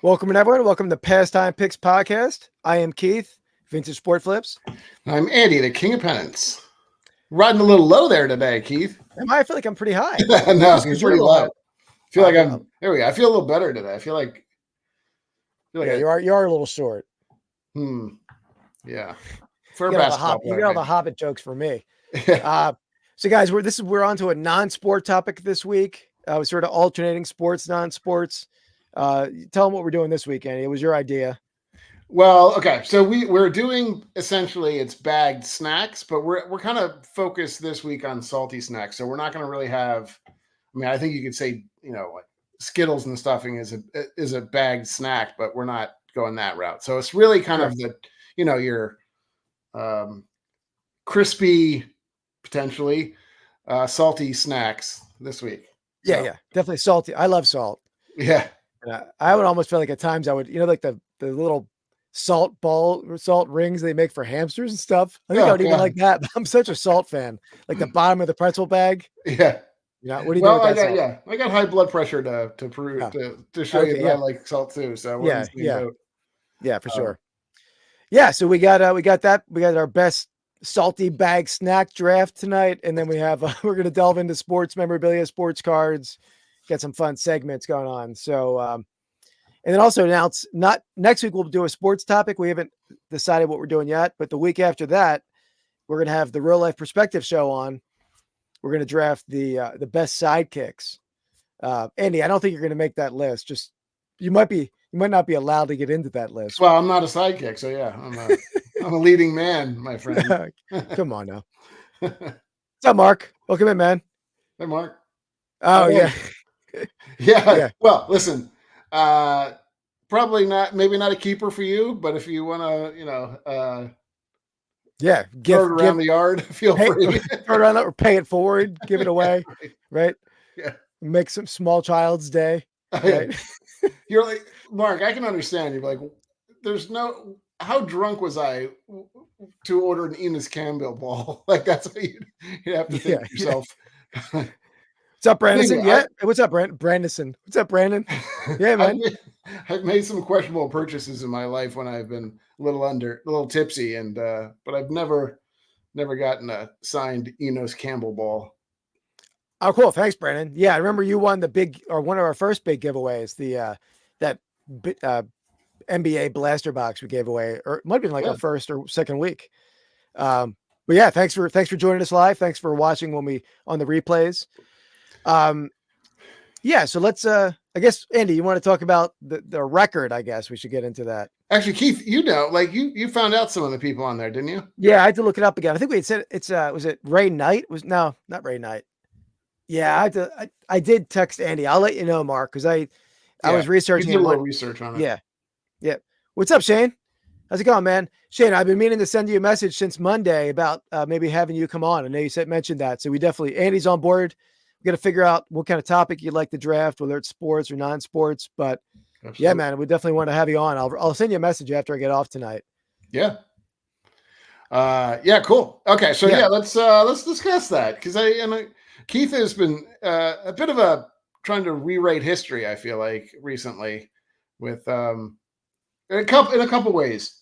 Welcome, everyone. Welcome to Pastime Picks Podcast. I am Keith, Vintage Sport Flips. I'm Andy, the King of Pennants. Riding a little low there today, Keith. I feel like I'm pretty high. No, you're pretty low. I feel like there we go. I feel a little better today. I feel like you are a little short. Yeah. For basketball, you got all the Hobbit jokes for me. So guys, we're on to a non-sport topic this week. We're sort of alternating sports, non-sports. Tell them what we're doing this weekend. It was your idea. Well, okay. So we're doing essentially it's bagged snacks, but we're kind of focused this week on salty snacks. So we're not going to really have. I mean, I think you could say like Skittles and stuffing is a bagged snack, but we're not going that route. So it's really kind of the your crispy, potentially salty snacks this week. Yeah, definitely salty. I love salt. Yeah, I would almost feel like at times I would, like the little salt rings they make for hamsters and stuff. I think I would even like that. I'm such a salt fan. Like the bottom of the pretzel bag. Yeah. What do you do with that salt? I got high blood pressure to prove to show you that I like salt too. So for sure. Yeah, so we got that. We got our best salty bag snack draft tonight, and then we have we're gonna delve into sports memorabilia, sports cards, get some fun segments going on. So and then also announce not next week we'll do a sports topic. We haven't decided what we're doing yet, but the week after that, we're gonna have the Real Life Perspective show on. We're gonna draft the best sidekicks. Andy, I don't think you're gonna make that list. Just you might not be allowed to get into that list. Well, I'm not a sidekick, so yeah, I'm a leading man, my friend. Come on now. What's up, Mark? Welcome in, man. Hey, Mark. Oh, yeah. Yeah. Well, listen, probably maybe not a keeper for you, but if you want to, throw it around the yard, feel free. Throw it around or pay it forward, give it away, right? Yeah. Make some small child's day. Right? You're like, Mark, I can understand. You're like, how drunk was I to order an Enos Campbell ball? Like that's what you have to think yourself. What's up, Brandon? What's up, Brandon? What's up, Brandon? Yeah, man. I've made some questionable purchases in my life when I've been a little tipsy, and but I've never gotten a signed Enos Campbell ball. Oh, cool. Thanks, Brandon. Yeah, I remember you won one of our first big giveaways, that NBA blaster box we gave away, or it might have been like our first or second week. But yeah, thanks for joining us live. Thanks for watching on the replays. So let's I guess Andy, you want to talk about the record? I guess we should get into that. Actually, Keith, you found out some of the people on there, didn't you? Yeah, I had to look it up again. I think we had said it's was it Ray Knight? Not Ray Knight. Yeah, I did text Andy. I'll let you know, Mark, because I was researching. You did a little research on it. Yeah. What's up, Shane? How's it going, man? Shane, I've been meaning to send you a message since Monday about maybe having you come on. I know you mentioned that, so Andy's on board. We got to figure out what kind of topic you'd like to draft, whether it's sports or non-sports. But absolutely. Yeah, man, we definitely want to have you on. I'll send you a message after I get off tonight. Yeah. Cool. Okay, so let's discuss that because Keith has been a bit of trying to rewrite history, I feel like, recently with in a couple ways.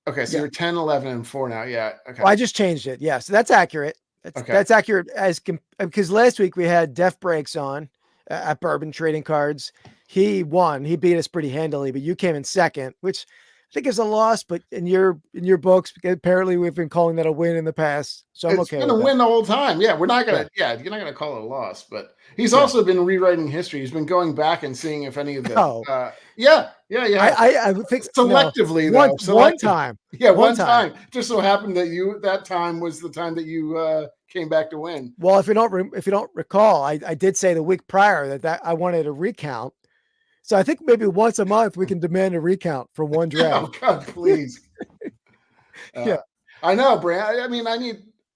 You're 10, 11, and 4 now. Yeah. Okay. Well, I just changed it. Yeah. So that's accurate. That's accurate because last week we had Def Breaks on at Bourbon Trading Cards. He won. He beat us pretty handily, but you came in second, which I think is a loss, but in your books, apparently we've been calling that a win in the past. So I'm okay. It's been a win the whole time. Yeah, we're not gonna. Yeah, you're not gonna call it a loss, but he's also been rewriting history. He's been going back and seeing if any of the. I think selectively one time. Yeah, one time. Just so happened that that time was the time that you came back to win. Well, if you don't recall, I did say the week prior that I wanted a recount. So I think maybe once a month we can demand a recount for one draft. Oh God, please. I know, Brand. I mean,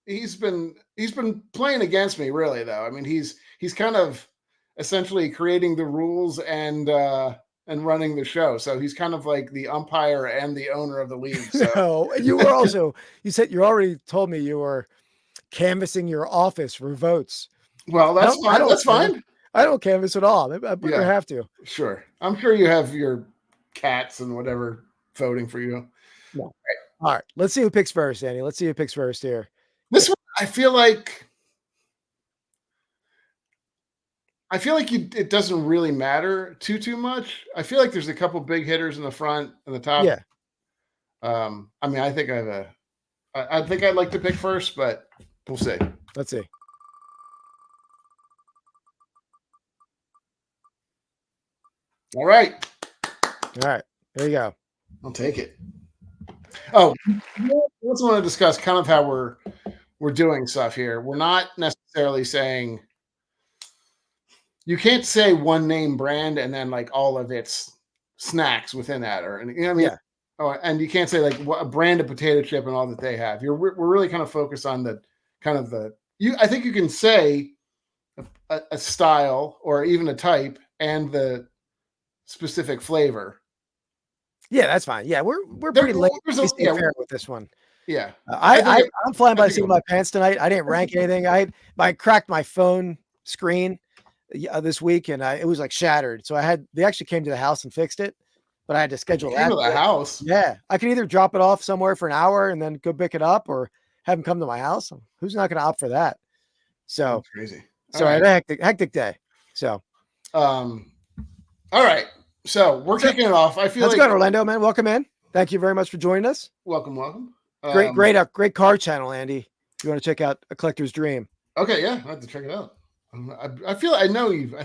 he's been playing against me, really, though. I mean, he's kind of essentially creating the rules and running the show. So he's kind of like the umpire and the owner of the league. So. No, you were also. You already told me you were canvassing your office for votes. Well, that's fine. That's fine. I don't canvas at all. I better have to. Sure. I'm sure you have your cats and whatever voting for you. No. All right. Let's see who picks first, Andy. Let's see who picks first here. This one, I feel like it doesn't really matter too much. I feel like there's a couple big hitters in the front and the top. Yeah. I mean, I think I think I'd like to pick first, but we'll see. Let's see. All right. There you go. I'll take it. Oh, I also want to discuss kind of how we're doing stuff here. We're not necessarily saying you can't say one name brand and then like all of its snacks within that, or you know what I mean. Yeah. Oh, and you can't say like what a brand of potato chip and all that they have. We're really kind of focused on the kind of the you. I think you can say a style or even a type and the specific flavor. Yeah, that's fine. Yeah, we're pretty late fair with this one. Yeah, I'm flying by the seat of my pants tonight. I didn't rank anything. I cracked my phone screen this week, and it was like shattered. So they actually came to the house and fixed it, but I had to schedule that. To the house. Yeah, I can either drop it off somewhere for an hour and then go pick it up, or have them come to my house. Who's not going to opt for that? So that's crazy. So I had a hectic day. So, all right. So we're kicking it off. I feel let's go, Orlando, man. Welcome in. Thank you very much for joining us. Welcome. Great car channel, Andy. If you want to check out A Collector's Dream. Okay, yeah, I have to check it out. I know you.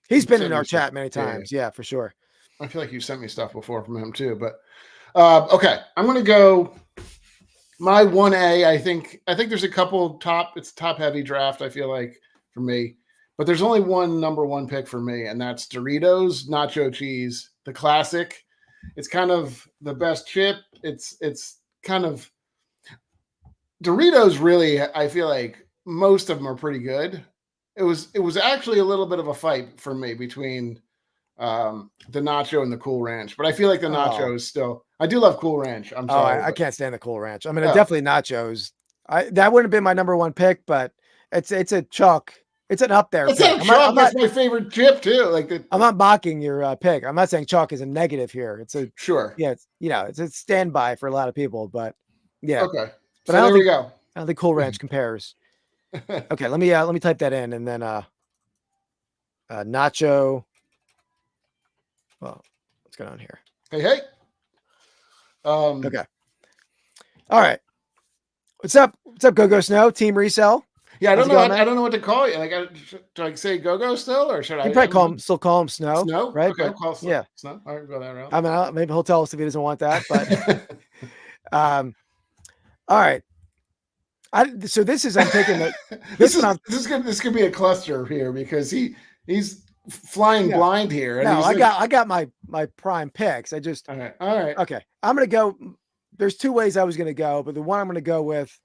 He's been in our chat many times. Yeah, for sure. I feel like you sent me stuff before from him too. But okay, I'm gonna go my 1A. I think there's a couple it's a top heavy draft. I feel like for me. But there's only one number one pick for me, and that's Doritos Nacho Cheese, the classic. It's kind of the best chip. It's kind of Doritos. Really, I feel like most of them are pretty good. It was actually a little bit of a fight for me between the Nacho and the Cool Ranch, but I feel like the Nacho is still. I do love Cool Ranch. I'm sorry, I can't stand the Cool Ranch. I mean, definitely Nachos. That wouldn't have been my number one pick, but it's a chalk. It's an up there. That's my favorite chip too. I'm not mocking your pick. I'm not saying chalk is a negative here. It's a sure. Yeah, it's a standby for a lot of people, but yeah. Okay. But so I don't think Cool Ranch compares. Okay, let me type that in, and then Nacho. Well, what's going on here? Hey. Okay. All right. What's up? Go Snow Team Resell? Yeah, I don't know what to call you. Do I say Go still, or should I? You probably call him Snow. Snow, right? Okay, call Snow. Yeah, Snow. All right, go that route. I mean, maybe he'll tell us if he doesn't want that. But all right. So this is I'm taking the this could be a cluster here because he's flying blind here. No, I got my prime picks. I just all right. Okay, I'm gonna go. There's two ways I was gonna go, but the one I'm gonna go with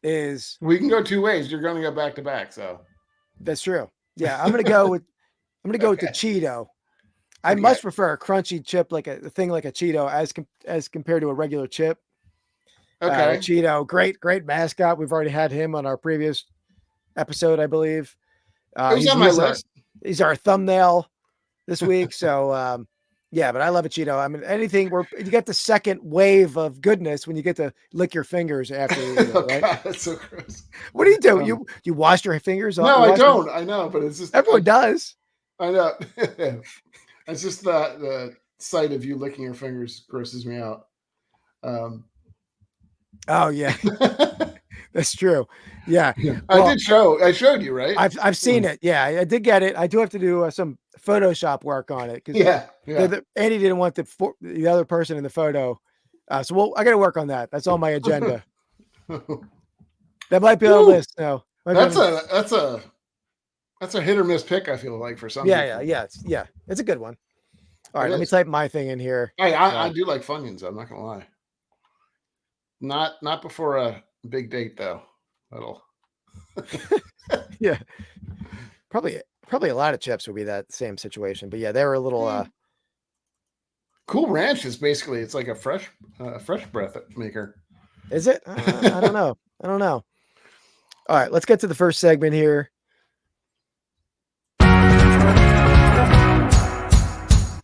is we can go two ways. You're going to go back to back, so that's true. Yeah, I'm gonna go with the Cheeto. I much prefer a crunchy chip, like a thing like a Cheeto, as compared to a regular chip. Okay, Cheeto, great mascot. We've already had him on our previous episode, I believe. He's on my list. He's our thumbnail this week, so yeah, but I love a Cheeto. I mean, anything where you get the second wave of goodness when you get to lick your fingers after you eat it, right? God, that's so gross. What do you do? You wash your fingers off? No, I don't. I know, but it's just everyone does. I know. It's just the sight of you licking your fingers grosses me out. Oh yeah, that's true. Yeah, well, I showed you, right? I've seen it. Yeah, I did get it. I do have to do some Photoshop work on it because Andy didn't want the other person in the photo, so I got to work on that. That's on my agenda. That might be on the list. No, that's a hit or miss pick. I feel like for some. Yeah. It's a good one. All right, let me type my thing in here. Hey, I do like Funyuns. I'm not gonna lie. Not before a big date though. That'll. Yeah, probably a lot of chips would be that same situation, but yeah, they were a little. Cool Ranch is basically it's like a fresh breath maker. Is it? I don't know. All right, let's get to the first segment here.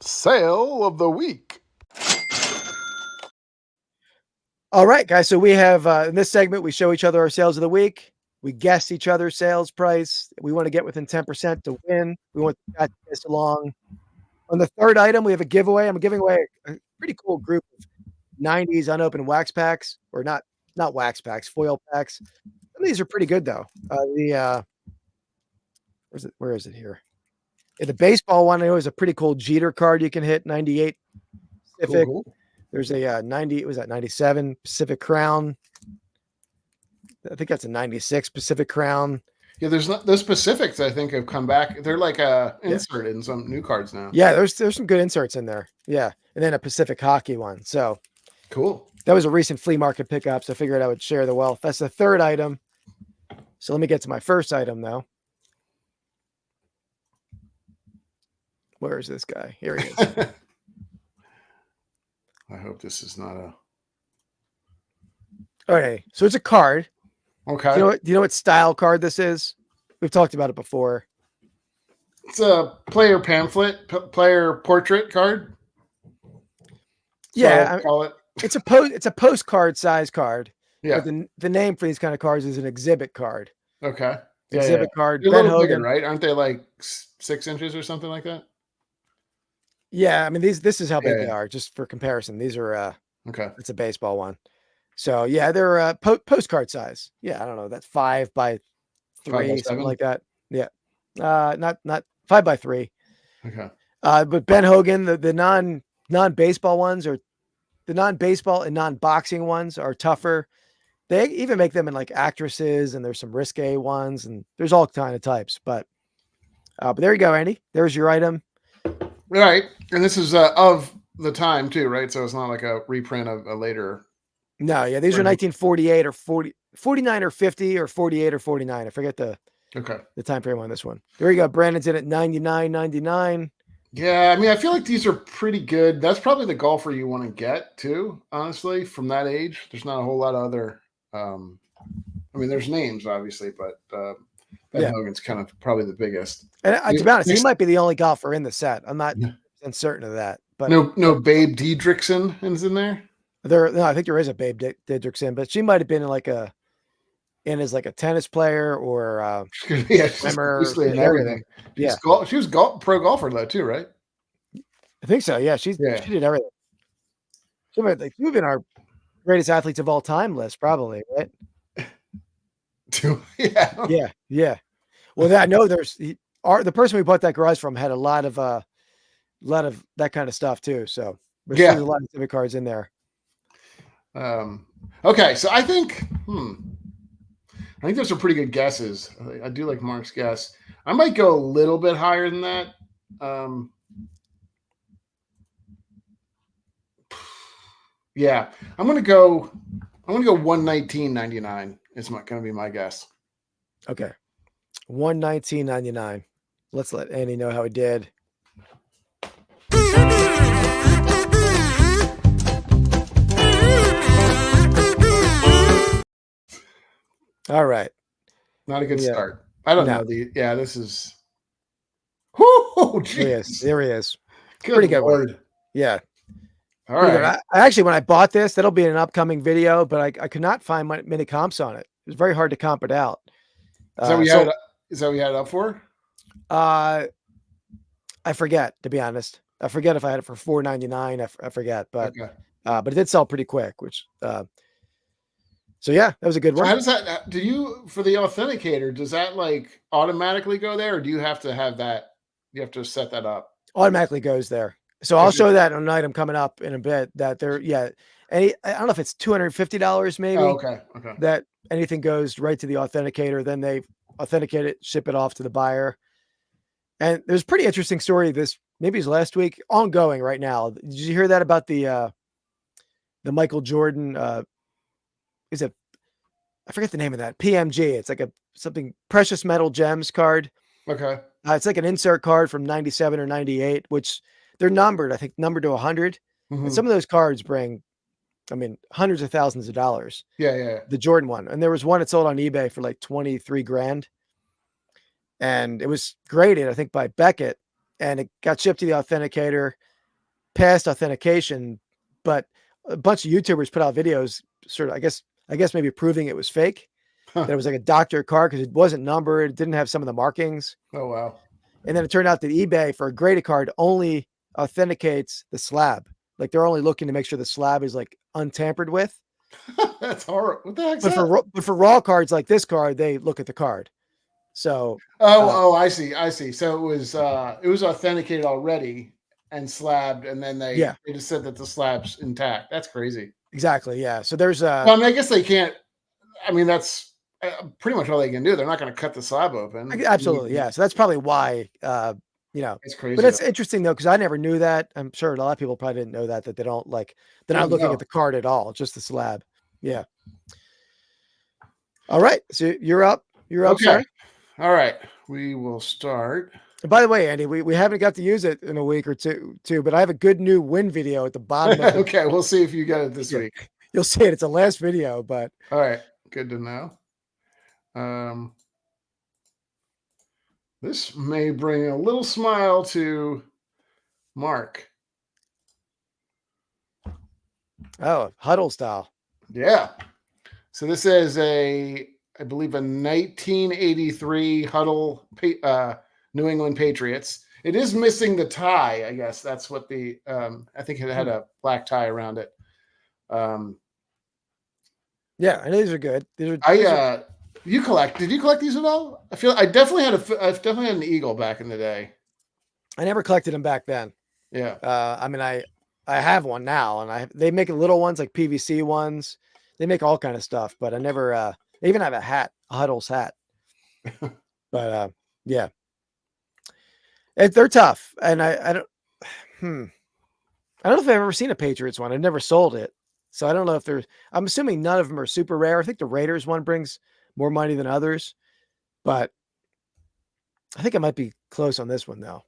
Sale of the week. All right, guys. So we have in this segment, we show each other our sales of the week. We guess each other's sales price. We want to get within 10% to win. We want the guys to pass along. On the third item, we have a giveaway. I'm giving away a pretty cool group of 90s unopened wax packs, or not wax packs, foil packs. Some of these are pretty good though. Where is it here? Yeah, the baseball one I know is a pretty cool Jeter card you can hit, 98 Pacific. Cool. There's a 90, was that 97 Pacific Crown? I think that's a 96 Pacific Crown. Yeah, there's not those Pacifics. I think have come back. They're like insert in some new cards now. Yeah, there's some good inserts in there. Yeah, and then a Pacific Hockey one. So cool. That was a recent flea market pickup, so I figured I would share the wealth. That's the third item. So let me get to my first item though. Where is this guy? Here he is. I hope this is not a. Okay, so it's a card. Okay. Do you know what style card this is? We've talked about it before. It's a player pamphlet, player portrait card. Yeah, call it. It's a postcard size card. Yeah. But the name for these kind of cards is an exhibit card. Okay. Exhibit card. They're a little bigger, right? Aren't they like 6 inches or something like that? Yeah, I mean this is how big they are, just for comparison. These are okay. It's a baseball one. So yeah, they're postcard size. Yeah, I don't know. That's 5 by 3, something like that. Yeah. Not 5 by 3. Okay. But Ben Hogan, the non-baseball ones, or the non-baseball and non-boxing ones are tougher. They even make them in like actresses, and there's some risque ones, and there's all kind of types. But there you go, Andy. There's your item. Right. And this is of the time too, right? So it's not like a reprint of a later. No, yeah, these are 1948 or 49 or 50 or 48 or 49. I forget the time frame on this one. There you go. Brandon's in at 99.99. Yeah, I mean, I feel like these are pretty good. That's probably the golfer you want to get too, honestly, from that age. There's not a whole lot of other I mean, there's names obviously, but Ben Hogan's kind of probably the biggest. And to be honest, he might be the only golfer in the set. I'm not certain of that. But no Babe Diedrichsen is in there. No, I think there is a Babe Diedrichsen, but she might have been as like a tennis player or swimmer, everything. Yeah, she was pro golfer though too, right? I think so. Yeah, she did everything. She might have been our greatest athletes of all time list, probably, right? Yeah. Well, I know the person we bought that garage from had a lot of that kind of stuff too. So there's a lot of civic cards in there. Okay, so I think those are pretty good guesses. I do like Mark's guess. I might go a little bit higher than that. Yeah, I'm gonna go 119.99 is gonna be my guess. Okay, 119.99. Let's let Andy know how he did. All right. Not a good start. I don't know. This is. Whoo, there he is. Pretty good word. Yeah. All right. I actually, when I bought this, that'll be in an upcoming video, but I could not find many comps on it. It was very hard to comp it out. Is that what you had it up for? I forget, to be honest. I forget if I had it for $4.99. I forget, but it did sell pretty quick, which so yeah, that was a good one. How does that for the authenticator, does that like automatically go there, or do you have to have that? You have to set that up? Automatically goes there. So I'll show that on an item coming up in a bit that I don't know if it's $250 maybe. Oh, okay. That anything goes right to the authenticator, then they authenticate it, ship it off to the buyer. And there's a pretty interesting story. Maybe it was last week, ongoing right now. Did you hear that about the Michael Jordan? I forget the name of that, PMG. It's like something precious metal gems card. Okay. It's like an insert card from 97 or 98, which they're numbered, I think numbered to 100. Mm-hmm. And some of those cards bring, hundreds of thousands of dollars. Yeah. The Jordan one. And there was one that sold on eBay for like 23 grand. And it was graded, I think, by Beckett. And it got shipped to the authenticator. past authentication, but a bunch of YouTubers put out videos, sort of, I guess maybe proving it was fake. That it was like a doctor card because it wasn't numbered, it didn't have some of the markings. Oh wow! And then it turned out that eBay for a graded card only authenticates the slab. Like they're only looking to make sure the slab is like untampered with. That's horrible. What the heck's But that? for raw cards like this card, they look at the card. So I see. So it was authenticated already and slabbed, and then they just said that the slab's intact. That's crazy. Exactly. Yeah. So there's well, I mean, I guess they can't. I mean, that's pretty much all they can do. They're not going to cut the slab open. Absolutely. Yeah. So that's probably why. It's crazy. But it's interesting though, because I never knew that. I'm sure a lot of people probably didn't know that they don't like. They're not looking at the card at all, just the slab. Yeah. All right. So you're up. You're up. Okay. Sir. All right. We will start. And by the way, Andy, we haven't got to use it in a week or two, but I have a good new win video at the bottom. Of Okay. We'll see if you get it this week. You'll see it. It's a last video, but. All right. Good to know. This may bring a little smile to Mark. Oh, huddle style. Yeah. So this is I believe, a 1983 huddle New England Patriots. It is missing the tie, I guess. That's what I think it had a black tie around it. Yeah, and these are good. Did you collect these at all? I definitely had an Eagle back in the day. I never collected them back then. Yeah. I mean, I have one now, and they make little ones like PVC ones. They make all kind of stuff, but I never they even have a hat, a Huddles hat. But yeah. They're tough. And I don't know if I've ever seen a Patriots one. I've never sold it. So I don't know if I'm assuming none of them are super rare. I think the Raiders one brings more money than others, but I think I might be close on this one though.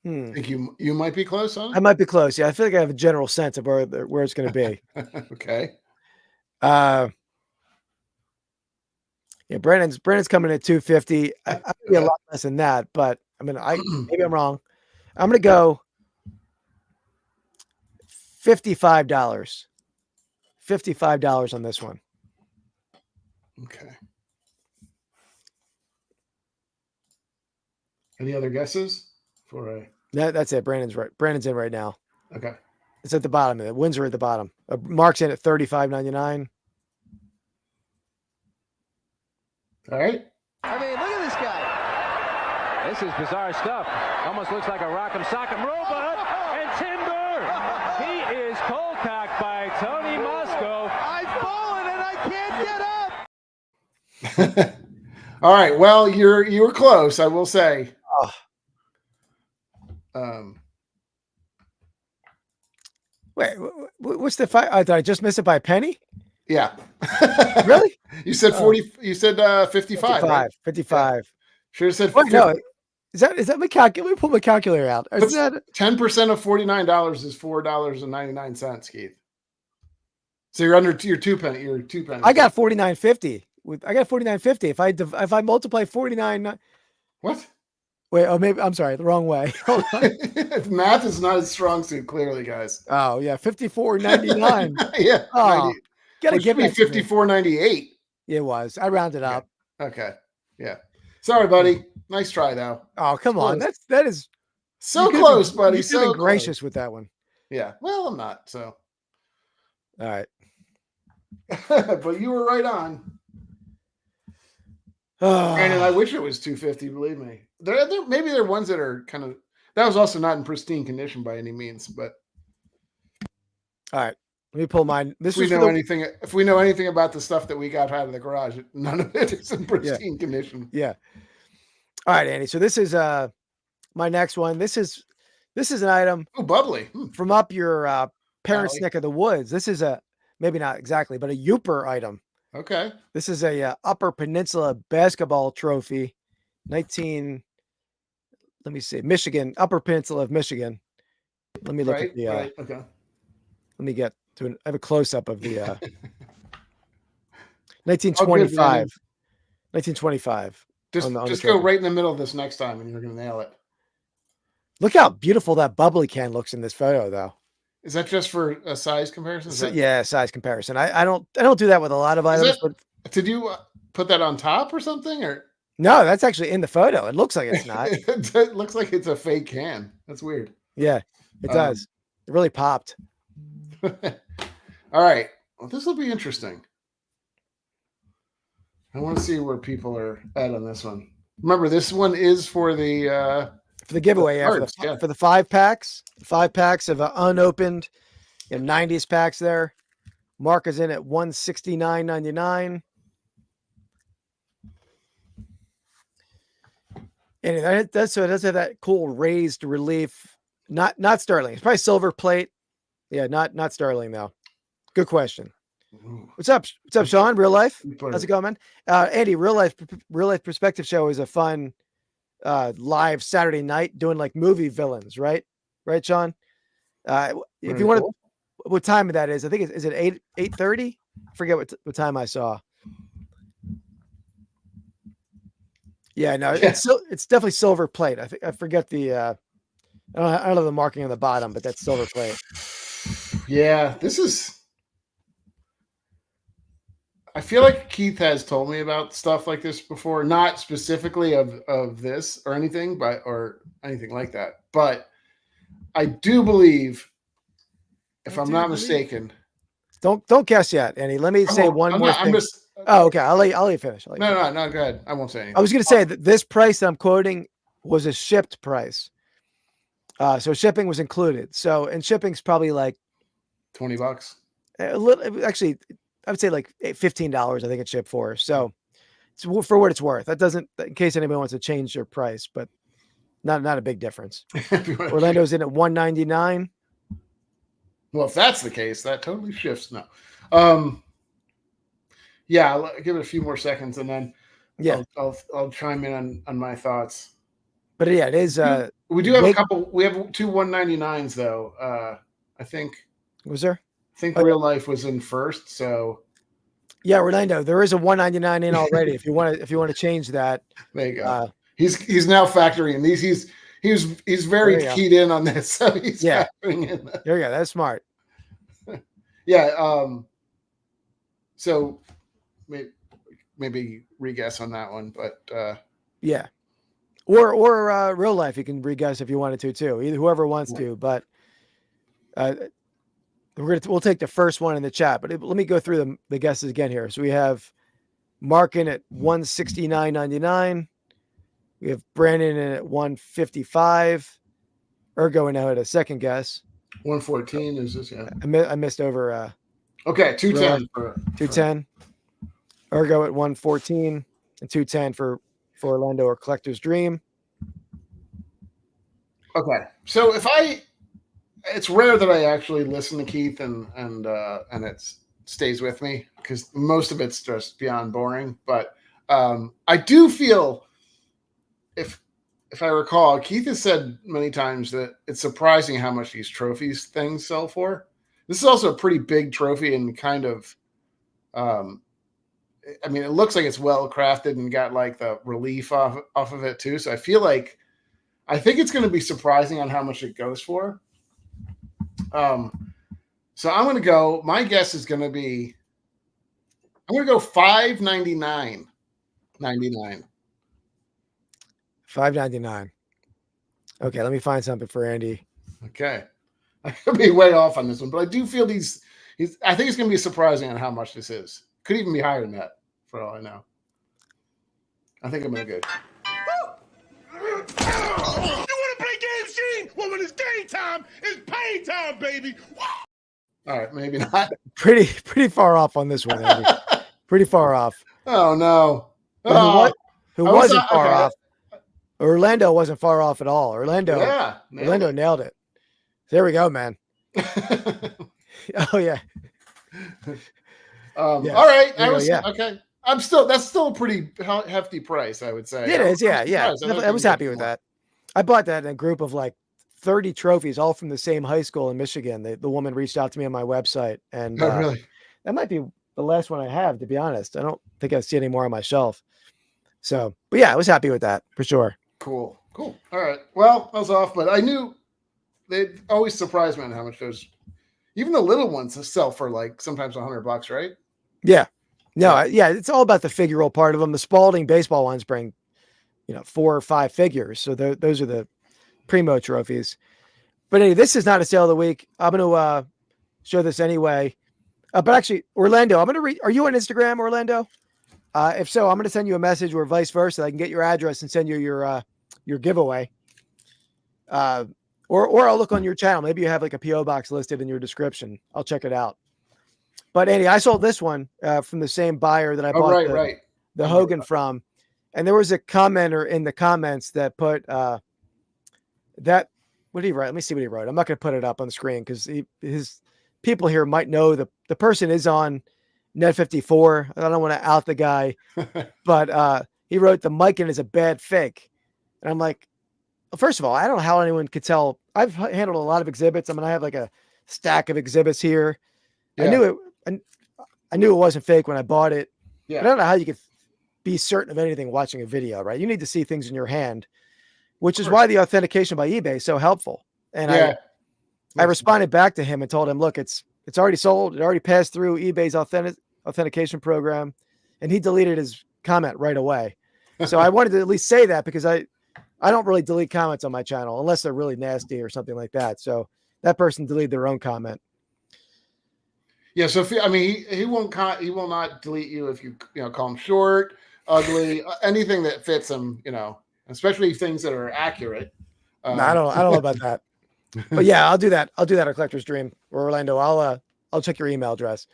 I think you might be close on it? I might be close. Yeah, I feel like I have a general sense of where it's going to be. Okay. Yeah, Brandon's coming at 250. I'd be a lot less than that, but I mean, maybe I'm wrong. I'm going to go $55. $55 on this one. Okay. Any other guesses? That's it. Brandon's in right now. Okay. It's at the bottom. The wins are at the bottom. Mark's in at $35.99. All right. I mean, look at this guy. This is bizarre stuff. Almost looks like a Rock'em Sock'em robot. And Timber, he is cold-cocked by Tony Mosco. I've fallen and I can't get up. All right. Well, you were close, I will say. Wait, what's the fight? Did I just miss it by a penny? Yeah. Really? You said 40. You said 55. Right? 55. Yeah. Should have said. Wait, no. Is that my calculator? Let me pull my calculator out. Is that 10% of $49 is $4.99, Keith. So you're under your 2 penny. You're 2 pennies. I got $49.50. I got $49.50. If I multiply 49. What? Wait, maybe I'm sorry, the wrong way. Hold on. Math is not a strong suit, clearly, guys. Oh yeah, $54.99. Yeah. Oh, gotta give me $54.98. It was. I rounded up. Okay. Yeah. Sorry, buddy. Nice try, though. Oh, come on. That is so close, buddy. You're so gracious with that one. Yeah. Well, I'm not. So. All right. But you were right on. Brandon, I wish it was 250. Believe me. Maybe there are ones that are kind of. That was also not in pristine condition by any means, but. All right. Let me pull mine. If we know anything about the stuff that we got out of the garage, none of it is in pristine condition. Yeah. All right, Andy. So this is my next one. This is an item. Oh, bubbly. From up your parents' neck of the woods. This is maybe not exactly, but a Youper item. Okay. This is a Upper Peninsula basketball trophy. Michigan, Upper Peninsula of Michigan. Let me look at the okay. Let me get to I have a close up of the 1925. 1925. Just go right in the middle of this next time and you're going to nail it. Look how beautiful that bubbly can looks in this photo, though. Is that just for a size comparison? So, yeah, size comparison. I don't do that with a lot of items, but did you put that on top or something? Or no, that's actually in the photo. It looks like it's not. It looks like it's a fake can. That's weird. Yeah, it does. It really popped. All right. Well, this will be interesting. I want to see where people are at on this one. Remember, this one is for the giveaway, cards, for the 5-packs. 5 packs of unopened 90s packs there. Mark is in at $169.99. And it does have that cool raised relief. Not sterling. It's probably silver plate. Yeah, not sterling though. Good question. What's up, Sean? Real life? How's it going, man? Andy, real life perspective show is a fun live Saturday night doing like movie villains, right? Right, Sean? If you want to, what time that is? I think is it 8:30? I forget what time I saw. Yeah, no, it's definitely silver plate. I forget the I don't know the marking on the bottom, but that's silver plate. Yeah, this is. I feel like Keith has told me about stuff like this before, not specifically of this or anything, or anything like that. But I do believe, if I'm not mistaken. Don't guess yet, Andy. Let me say one more thing. Oh, okay. I'll let you finish. No, go ahead. I won't say anything. I was going to say that this price that I'm quoting was a shipped price. So shipping was included. So, and shipping's probably like $20. A little, actually, I would say like $15. I think it's shipped for. So, it's for what it's worth. That doesn't, in case anybody wants to change their price, but not a big difference. Orlando's in at $199. Well, if that's the case, that totally shifts now. Yeah, I'll give it a few more seconds, and then I'll chime in on my thoughts. But yeah, it is. We do have a couple. We have 2 199s though. I think. Was there? I think Real Life was in first. So. Yeah, Orlando, there is a 199 in already. if you want to change that. There you go. He's now factoring in these. He's very keyed in on this. So he's factoring in. There you go. That's smart. Yeah. So maybe re-guess on that one, but yeah. Or Real Life, you can re-guess if you wanted to too. Either whoever wants to, but we'll take the first one in the chat. But let me go through the guesses again here. So we have Mark in at $169.99. We have Brandon in at $155. Ergo in now at a second guess. 114 is this? Yeah, I missed over. Okay, 210 for 210. Ergo at 114 and 210 for Orlando or Collector's Dream. Okay, so it's rare that I actually listen to Keith and it stays with me because most of it's just beyond boring. But I do feel, if I recall, Keith has said many times that it's surprising how much these trophies things sell for. This is also a pretty big trophy and kind of, I mean, it looks like it's well crafted and got like the relief off of it too. So I think it's going to be surprising on how much it goes for. So I'm going to go. My guess is going to be. I'm going to go $599.99. $599. Okay, let me find something for Andy. Okay, I could be way off on this one, but I do feel I think it's going to be surprising on how much this is. Could even be higher than that, for all I know. I think I'm going to go. You want to play games, Gene? Well, when it's game time, it's pay time, baby. All right, maybe not. Pretty far off on this one, Andy. Pretty far off. Oh no. Who wasn't far off? Orlando wasn't far off at all. Orlando nailed it. There we go, man. Oh yeah. All right. Okay. That's still a pretty hefty price, I would say. It is, yeah. I was happy with that. I bought that in a group of like 30 trophies, all from the same high school in Michigan. The woman reached out to me on my website, and really? That might be the last one I have, to be honest. I don't think I see any more on my shelf. So, but yeah, I was happy with that for sure. Cool. Cool. All right. Well, I was off, but I knew they always surprise me on how much those, even the little ones, sell for like sometimes $100, right? Yeah. No, yeah, it's all about the figural part of them. The Spalding baseball ones bring, 4 or 5 figures. So those are the primo trophies. But anyway, this is not a sale of the week. I'm going to show this anyway. But actually, Orlando, I'm going to read. Are you on Instagram, Orlando? If so, I'm going to send you a message or vice versa. I can get your address and send you your giveaway. Or I'll look on your channel. Maybe you have like a PO box listed in your description. I'll check it out. But anyway, I sold this one from the same buyer that I bought the Hogan from. And there was a commenter in the comments that put that. What did he write? Let me see what he wrote. I'm not going to put it up on the screen because his people here might know the person is on Net 54. I don't want to out the guy, but he wrote the Mikan is a bad fake. And I'm like, well, first of all, I don't know how anyone could tell. I've handled a lot of exhibits. I mean, I have like a stack of exhibits here. Yeah. I knew it wasn't fake when I bought it. Yeah. But I don't know how you could be certain of anything watching a video, right? You need to see things in your hand, which is why the authentication by eBay is so helpful. And I responded back to him and told him, look, it's already sold. It already passed through eBay's authentication program. And he deleted his comment right away. So I wanted to at least say that because I don't really delete comments on my channel unless they're really nasty or something like that. So that person deleted their own comment. Yeah. So he will not delete you if you call him short, ugly, anything that fits him, especially things that are accurate. No, I don't know about that. But yeah, I'll do that. I'll do that at Collector's Dream or Orlando. I'll check your email address.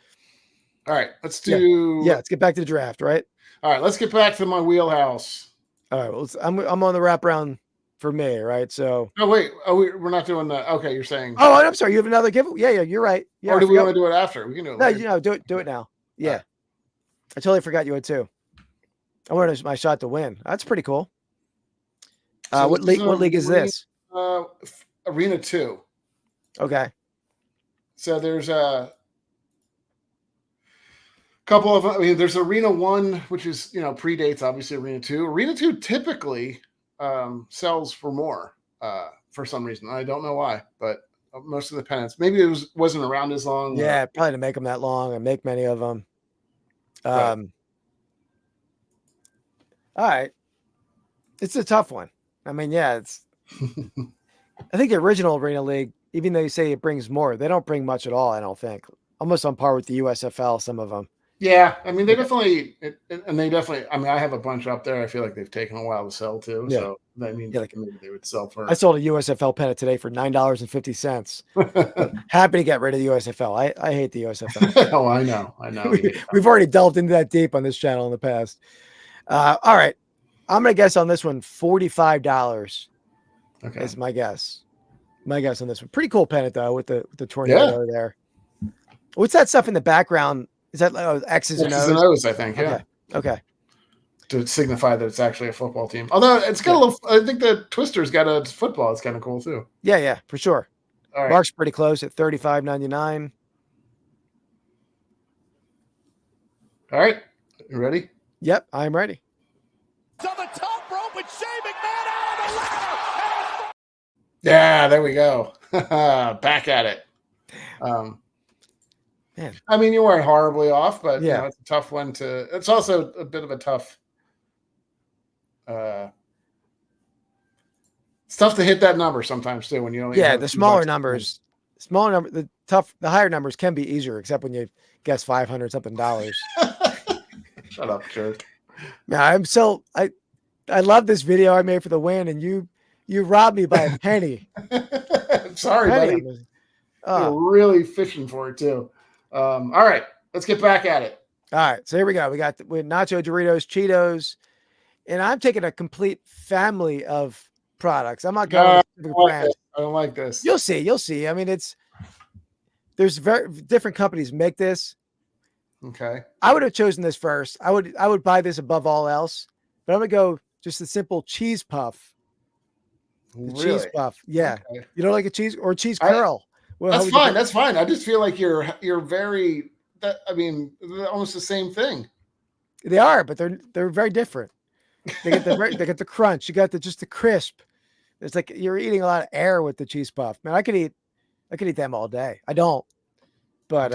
All right, let's do. Yeah, let's get back to the draft, right? All right, let's get back to my wheelhouse. All right, well, I'm on the wraparound for me, right? So. Oh wait, we're not doing that. Okay, you're saying. Oh, I'm sorry. You have another giveaway? Yeah, you're right. Yeah. Or do we want to do it after? We can do it. No, do it now. Yeah, right. I totally forgot you had two. I wanted my shot to win. That's pretty cool. So what league is this? Arena 2. Okay. So there's a couple of. There's Arena 1, which is predates obviously Arena 2. Arena 2 typically sells for more for some reason. I don't know why, but most of the pennants. Maybe it wasn't around as long. Yeah, probably to make them that long and make many of them. Right. All right. It's a tough one. I mean, yeah, it's. I think the original Arena League, even though you say it brings more, they don't bring much at all. I don't think. Almost on par with the USFL. Some of them. Yeah, I mean, they definitely. I mean, I have a bunch up there. I feel like they've taken a while to sell too. Yeah. So that means maybe they would sell for. I sold a USFL pennant today for $9.50. Happy to get rid of the USFL. I hate the USFL. Oh, I know. We've already delved into that deep on this channel in the past. All right. I'm going to guess on this one, $45. Okay. Is my guess. My guess on this one. Pretty cool pennant, though, with the tornado there. What's that stuff in the background? Is that X's and O's? X's and O's, I think, yeah. Okay. To signify that it's actually a football team. Although it's got a little, I think the Twister's got a football. It's kind of cool, too. Yeah, for sure. All right. Mark's pretty close at $35.99. All right. You ready? Yep, I'm ready. On the top rope with Shane McMahon out on the ladder. Yeah, there we go. Back at it. Man. I mean, you weren't horribly off, but it's a tough one to. It's also a bit of a tough. It's tough to hit that number sometimes too when you only. Yeah, the smaller numbers, the higher numbers can be easier, except when you guess $500 something. Shut up, jerk. Yeah, I love this video I made for the win, and you robbed me by a penny. I'm sorry, buddy. You're really fishing for it too. All right, let's get back at it. All right, so here we go. We got nacho Doritos, Cheetos, and I'm taking a complete family of products. I'm not going with brands. I don't like this. You'll see. I mean, there's very different companies make this. Okay. I would have chosen this first. I would buy this above all else, but I'm gonna go just a simple cheese puff. Really? Cheese puff. Yeah. Okay. You don't like a cheese or cheese curl? That's fine. That's fine. I just feel like you're very. I mean, they're almost the same thing. They are, but they're very different. They get the crunch. You got just the crisp. It's like you're eating a lot of air with the cheese puff. Man, I could eat them all day. I don't, but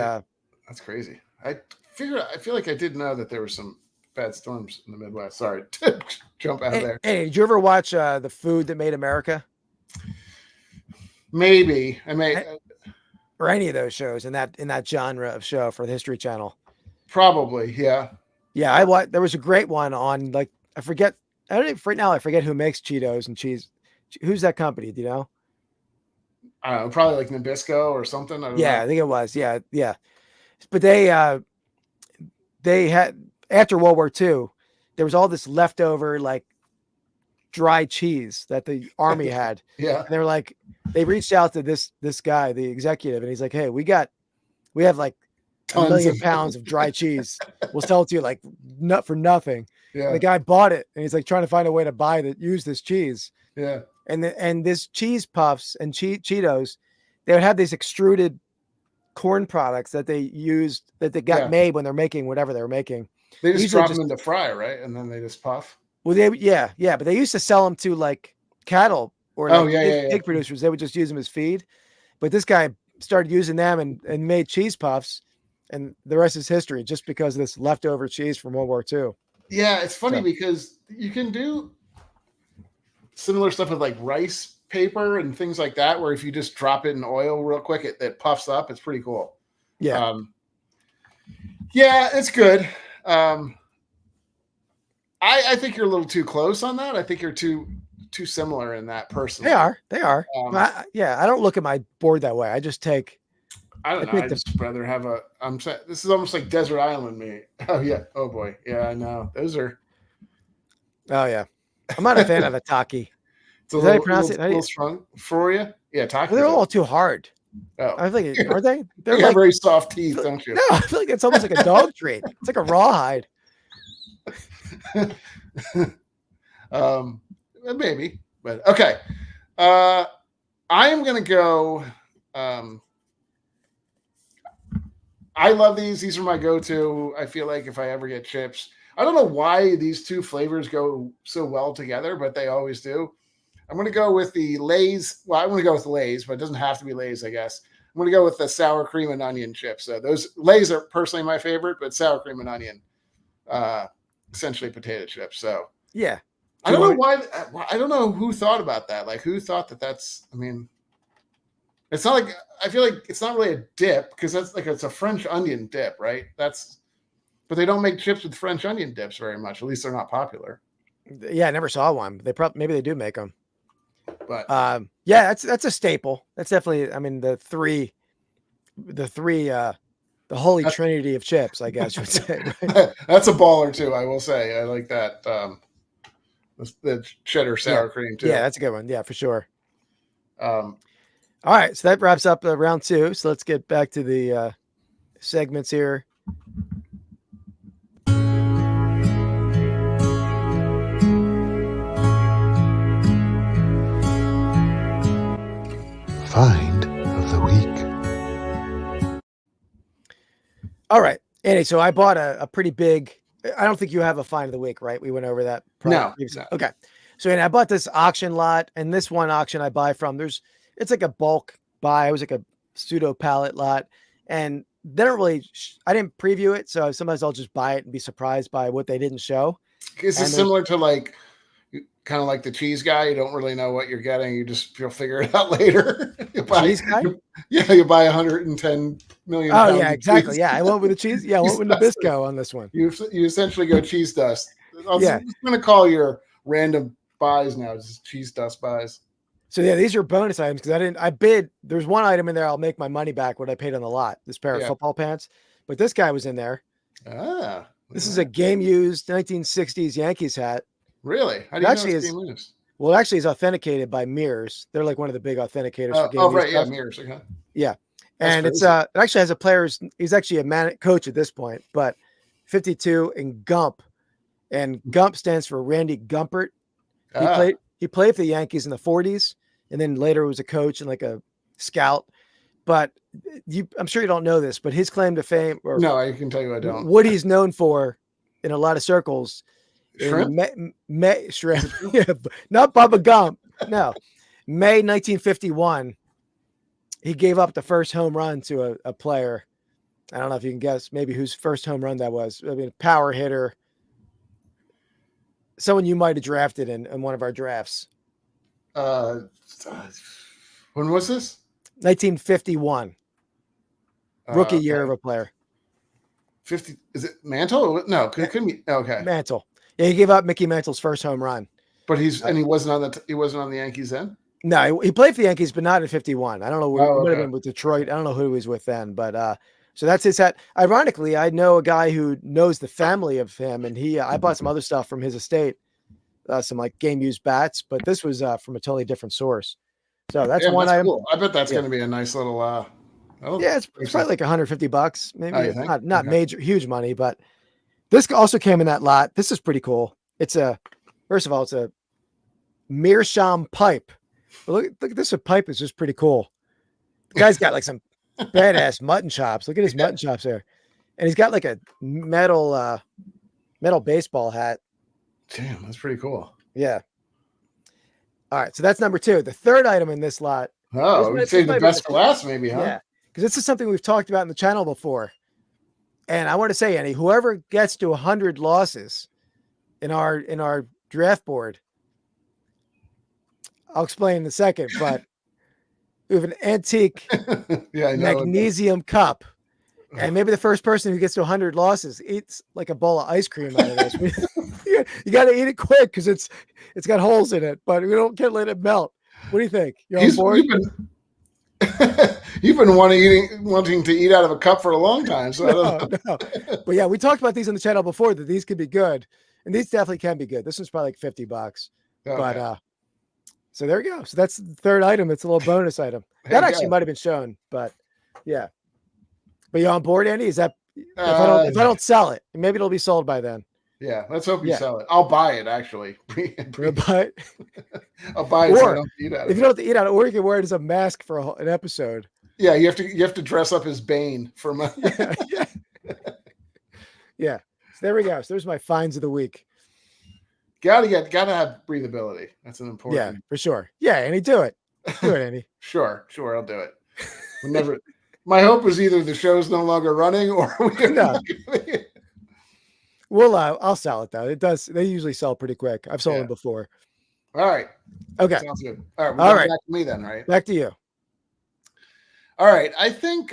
that's crazy. I feel like I did know that there were some bad storms in the Midwest. Sorry to jump out of there. Hey, did you ever watch The Food That Made America? Maybe I may, or any of those shows in that genre of show for the History Channel. probably, yeah. Yeah, there was a great one on, like, I forget who makes Cheetos and cheese. Who's that company? Do you know? I don't know, probably like Nabisco or something. I don't know. I think it was. Yeah. But they had, after World War II, there was all this leftover like dry cheese that the army had. Yeah. And they were like, they reached out to this guy, the executive, and he's like, "Hey, we have like Tons 1 million of- pounds of dry cheese. We'll sell it to you like for nothing." Yeah. And the guy bought it, and he's like trying to find a way to use this cheese. Yeah. And this cheese puffs and Cheetos, they would have these extruded corn products that they used that they got made when they're making whatever they're making. They just Usually drop them into fry, right? And then they just puff. Well, but they used to sell them to like cattle or like pig producers. They would just use them as feed. But this guy started using them and made cheese puffs, and the rest is history, just because of this leftover cheese from World War II. Yeah, it's funny because you can do similar stuff with like rice paper and things like that, where if you just drop it in oil real quick, it puffs up. It's pretty cool. Yeah. Yeah, it's good. I think you're a little too close on that. I think you're too similar in that personally. They are. I don't look at my board that way. I just take. I don't know. I'd just rather have this is almost like Desert Island me. Oh yeah. Oh boy. Yeah, I know. Those are. Oh yeah. I'm not a fan of a taki. Is that how you pronounce it? A little strong for you? Yeah, taki. They're all too hard. Oh. I think, are they? They're like very soft teeth, don't you? No, I feel like it's almost like a dog treat. It's like a rawhide. Maybe, but okay. I am gonna go. I love these. These are my go-to. I feel like if I ever get chips, I don't know why these two flavors go so well together, but they always do. I'm going to go with the Lay's. Well, I'm going to go with Lay's, but it doesn't have to be Lay's, I guess. I'm going to go with the sour cream and onion chips. Those Lay's are personally my favorite, but sour cream and onion, essentially potato chips. So yeah, I don't know why. I don't know who thought about that. Like, who thought that that's? I mean, it's not like, I feel like it's not really a dip because that's like, it's a French onion dip, right? But they don't make chips with French onion dips very much. At least they're not popular. Yeah, I never saw one. Maybe they do make them. But that's a staple. That's definitely, I mean, the holy trinity of chips, I guess you would say. Right? That's a baller too, I will say. I like that. The cheddar sour cream too. Yeah, that's a good one. Yeah, for sure. All right, so that wraps up round two. So let's get back to the segments here. Find of the week. All right, Andy. So I bought a pretty big. I don't think you have a find of the week, right? We went over that. No. Okay. So Andy, I bought this auction lot, and this one auction I buy from. It's like a bulk buy. It was like a pseudo pallet lot, and they don't really. I didn't preview it, so sometimes I'll just buy it and be surprised by what they didn't show. Is it similar to like? Kind of like the cheese guy, you don't really know what you're getting. You'll figure it out later. Cheese guy? You buy 110 million. Oh yeah, exactly. Yeah, I went with the cheese. Yeah, I went with Nabisco on this one. You essentially go cheese dust. I'm just going to call your random buys now just cheese dust buys. So yeah, these are bonus items because I bid. There's one item in there. I'll make my money back what I paid on the lot. This pair of football pants, but this guy was in there. This is a game used 1960s Yankees hat. Really? How do you know it's game used? Well, it actually is authenticated by Mirrors. They're like one of the big authenticators for game right, stuff. Yeah, Mirrors. Okay. Yeah, and it actually has a player's. He's actually a coach at this point, but 52 in Gump, and Gump stands for Randy Gumpert. He played for the Yankees in the 40s, and then later was a coach and like a scout. But I'm sure you don't know this, but his claim to fame, no, I can tell you I don't. What he's known for in a lot of circles. Shrimp? Shrimp. Yeah, not Bubba Gump. No, May 1951, he gave up the first home run to a player. I don't know if you can guess maybe whose first home run that was. I mean, power hitter. Someone you might have drafted in one of our drafts. When was this? 1951. Rookie year Okay. of a player. 50. Is it Mantle? No, it couldn't be. Okay. Mantle. Yeah, he gave up Mickey Mantle's first home run. But he wasn't on the Yankees then? No, he played for the Yankees, but not in 51. I don't know. Oh, He might have okay. been with Detroit. I don't know who he was with then, but so that's his hat. Ironically, I know a guy who knows the family of him, and I bought some other stuff from his estate, some like game used bats, but this was from a totally different source. So that's one item. Cool. I bet that's going to be a nice little. Yeah, it's probably like $150, maybe. Oh, you think? Not Okay. major, huge money, but this also came in that lot. This is pretty cool. First of all, it's a meerschaum pipe. But look at this. A pipe is just pretty cool. The guy's got like some badass mutton chops. Look at his mutton chops there, and he's got like a metal baseball hat. Damn, that's pretty cool. Yeah. All right, so that's number 2. The third item in this lot. Oh, we'd say the best for last, maybe, huh? Yeah, because this is something we've talked about in the channel before. And I want to say, Andy, whoever gets to 100 losses in our draft board, I'll explain in a second, but we have an antique Yeah, I know. magnesium cup. And maybe the first person who gets to 100 losses eats like a bowl of ice cream out of this. You got to eat it quick because it's got holes in it, but we can't let it melt. What do you think? You're on board? You've been wanting to eat out of a cup for a long time. So No. But yeah, we talked about these on the channel before that these could be good, and these definitely can be good. This one's probably like $50, Okay. but so there we go. So that's the third item. It's a little bonus item There that you actually go. might have been shown, but yeah. But you on board, Andy? Is that if I don't sell it, maybe it'll be sold by then. Yeah, let's hope you Yeah. sell it. I'll buy it actually. But I'll buy it. So I or don't eat out of if you don't have to eat out, or you can wear it as a mask for an episode. Yeah, you have to dress up as Bane for my. Yeah. So there we go. So there's my finds of the week. gotta have breathability. That's an important. Yeah, for sure. Yeah, Andy, do it. Do it, Andy. Sure, I'll do it. Never. My hope was either the show's no longer running or we're No. I'll sell it though. It does. They usually sell pretty quick. I've sold them before. All right. Okay. Sounds good. All right. All right. Back to me then, right? Back to you. All right. I think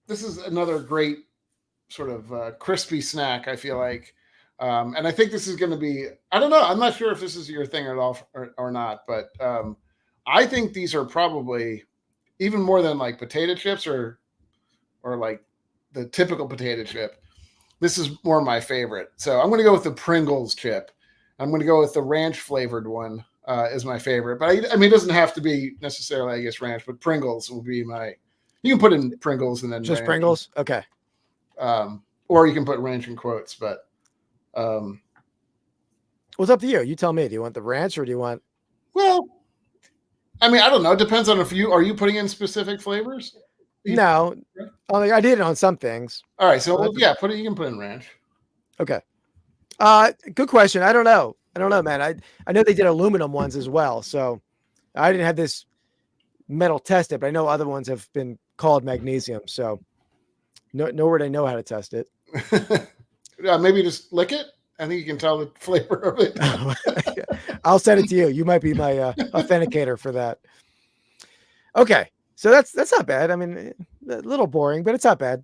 this is another great sort of crispy snack, I feel like. And I think this is going to be, I don't know. I'm not sure if this is your thing at all or not, but I think these are probably even more than like potato chips or like the typical potato chip. This is more my favorite. So I'm going to go with the Pringles chip. I'm going to go with the ranch flavored one is my favorite. But I mean, it doesn't have to be necessarily, I guess, ranch, but Pringles will be you can put in Pringles and then Just ranch. Pringles? Okay. Or you can put ranch in quotes, but Well, it's up to you. You tell me. Do you want the ranch or do you want? well, I mean, I don't know. It depends on are you putting in specific flavors? No. I did it on some things. All right. So you can put in ranch. Okay. Good question. I don't know, man. I know they did aluminum ones as well. So I didn't have this metal tested, but I know other ones have been called magnesium. So nor would I know how to test it. Maybe just lick it. I think you can tell the flavor of it. I'll send it to you. You might be my authenticator for that. Okay. So that's not bad. I mean, a little boring, but it's not bad.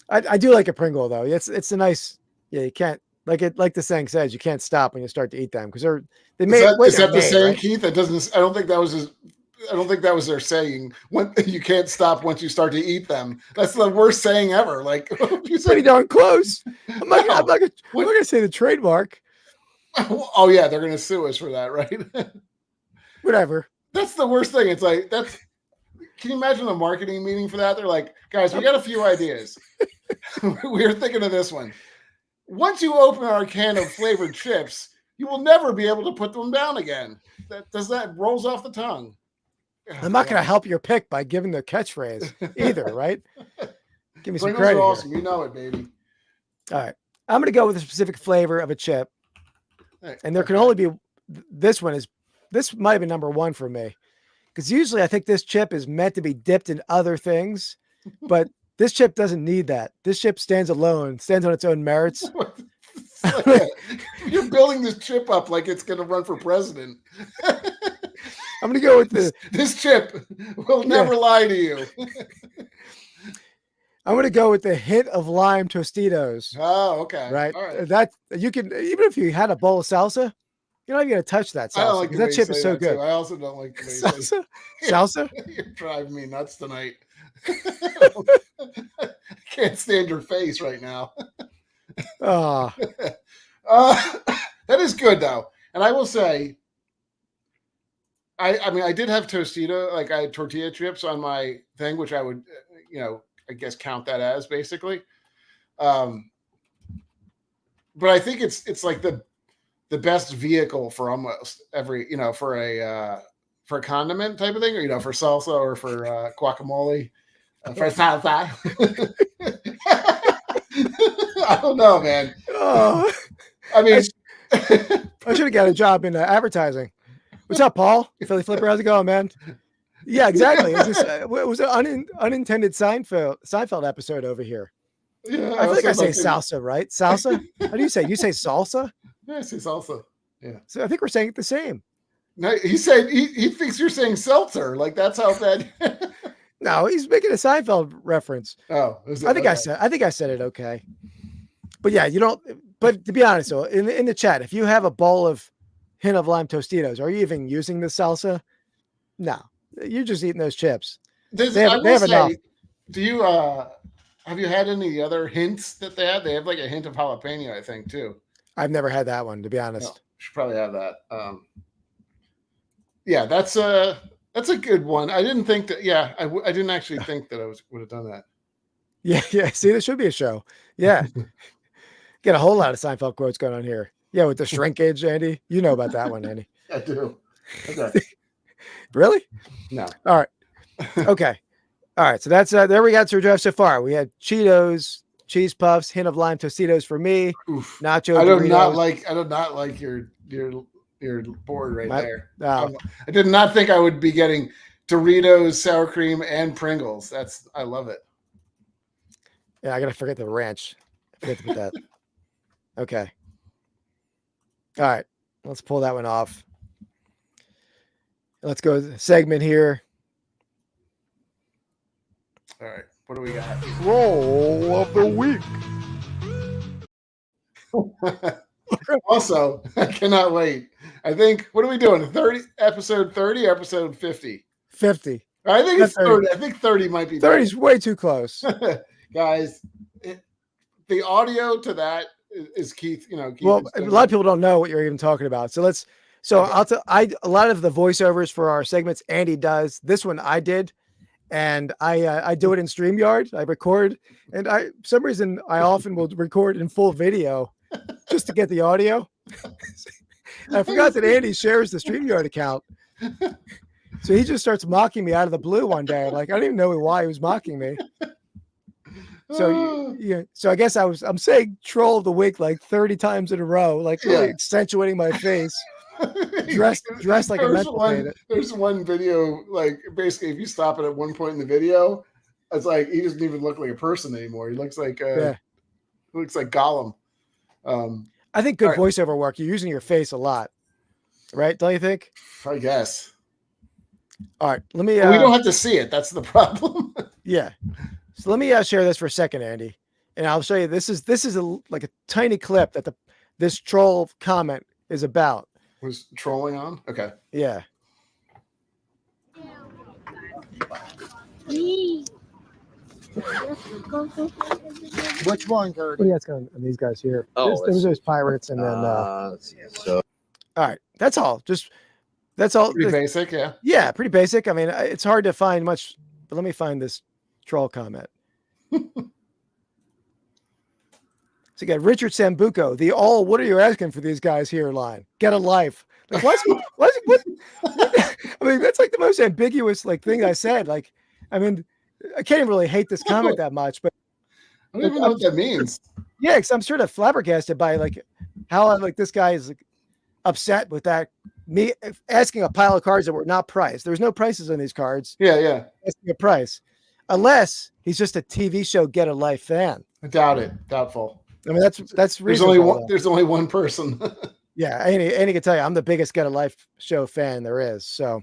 I do like a Pringle though. It's a nice, you can't like the saying says, you can't stop when you start to eat them because Is that the saying, right? Keith? That doesn't. I don't think that was their saying. When you can't stop once you start to eat them. That's the worst saying ever. Like, Pretty darn close. I'm not gonna say the trademark. Oh yeah, they're gonna sue us for that, right? Whatever. That's the worst thing. It's like can you imagine a marketing meeting for that? They're like, guys, we got a few ideas. We were thinking of this one. Once you open our can of flavored chips, you will never be able to put them down again. That rolls off the tongue. I'm not going to help your pick by giving the catchphrase either, right? Give me some Pringles credit. are awesome. Here. You know it, baby. All right. I'm going to go with a specific flavor of a chip. And there can only be, this might have been number one for me. Because usually I think this chip is meant to be dipped in other things, but this chip doesn't need that. This chip stands alone, stands on its own merits. You're building this chip up like it's going to run for president. I'm going to go with this chip will never lie to you. I'm going to go with the hint of lime Tostitos. Oh, okay. Right. All right. That you can, even if you had a bowl of salsa, you're not even going to touch that salsa. I don't like that chip is so good. Too. I also don't like the way salsa. Salsa? You're driving me nuts tonight. I can't stand your face right now. Oh. That is good though. And I will say, I mean, I did have Tostito, like I had tortilla chips on my thing, which I would, I guess count that as basically. But I think it's like the best vehicle for almost every, for a condiment type of thing, or, for salsa or for guacamole, for salsa. I don't know, man. Oh. I mean, I should have got a job in advertising. What's up, Paul? Philly Flipper, how's it going, man? Yeah, exactly. It was an unintended Seinfeld episode over here. Yeah, I feel like I say salsa, right? Salsa? How do you say? You say salsa? Yeah, I say salsa. Yeah. So I think we're saying it the same. No, he said he thinks you're saying seltzer. Like that's how bad. No, he's making a Seinfeld reference. Oh, I think I said it okay. But yeah, you don't. But to be honest, though, in the chat, if you have a bowl of hint of lime Tostitos, are you even using the salsa? No, you're just eating those chips. They have enough. Do you have you had any other hints that they have? They have like a hint of jalapeno, I think, too. I've never had that one, to be honest. No, should probably have that. Yeah, that's a good one. I didn't think that. Yeah, I didn't actually think that I would have done that. Yeah. See, there should be a show. Yeah, get a whole lot of Seinfeld quotes going on here. Yeah, with the shrinkage, Andy. You know about that one, Andy. I do. Okay. Really? No. All right. Okay. All right. So that's there we got to our draft so far. We had Cheetos, cheese puffs, hint of lime Tostitos for me. Oof. Nacho. I do Doritos. not like your board right there. No. I did not think I would be getting Doritos, sour cream, and Pringles. I love it. Yeah, I gotta forget the ranch. I forget to put that. Okay. All right. Let's pull that one off. Let's go to the segment here. All right. What do we got? Roll of the week. Also, I cannot wait. I think, what are we doing? Episode 30, episode 50? 50. I think it's 30. I think 30 might be 30 is way too close. Guys, the audio to that is Keith, Keith well, a lot of people don't know what you're even talking about. So I'll tell a lot of the voiceovers for our segments Andy does. This one I did, and I do it in StreamYard. I record, and for some reason I often will record in full video just to get the audio. I forgot that Andy shares the StreamYard account. So he just starts mocking me out of the blue one day. Like, I don't even know why he was mocking me. So yeah, so I guess I'm saying troll of the week like 30 times in a row, like really accentuating my face. dressed like a mental patient. There's one video, like basically if you stop it at one point in the video, it's like he doesn't even look like a person anymore. He looks like Gollum. I think good voiceover work. You're using your face a lot, right? Don't you think? I guess. All right, let me. We don't have to see it. That's the problem. Yeah. So let me share this for a second, Andy, and I'll show you. This is like a tiny clip that this troll comment is about. Was trolling on? Okay. Yeah. Which one, Kurt? What do you got on these guys here? Oh, there was those pirates, and then. Let's see. So. All right, that's all. That's all. Pretty basic, yeah. Yeah, pretty basic. I mean, it's hard to find much, but let me find this troll comment. So you got Richard Sambuco, what are you asking for these guys here line? Get a life. Like, what? I mean, that's like the most ambiguous thing I said. Like, I mean, I can't even really hate this comment that much, but I don't even know what that means. Yeah, because I'm sort of flabbergasted by like how like this guy is like, upset with that. Me asking a pile of cards that were not priced. There's no prices on these cards. Yeah. Asking a price, unless he's just a TV show Get a Life fan. I doubt it. Doubtful. I mean, that's There's reasonable. only one. There's only one person. Yeah, Andy can tell you I'm the biggest Get a Life show fan there is. So,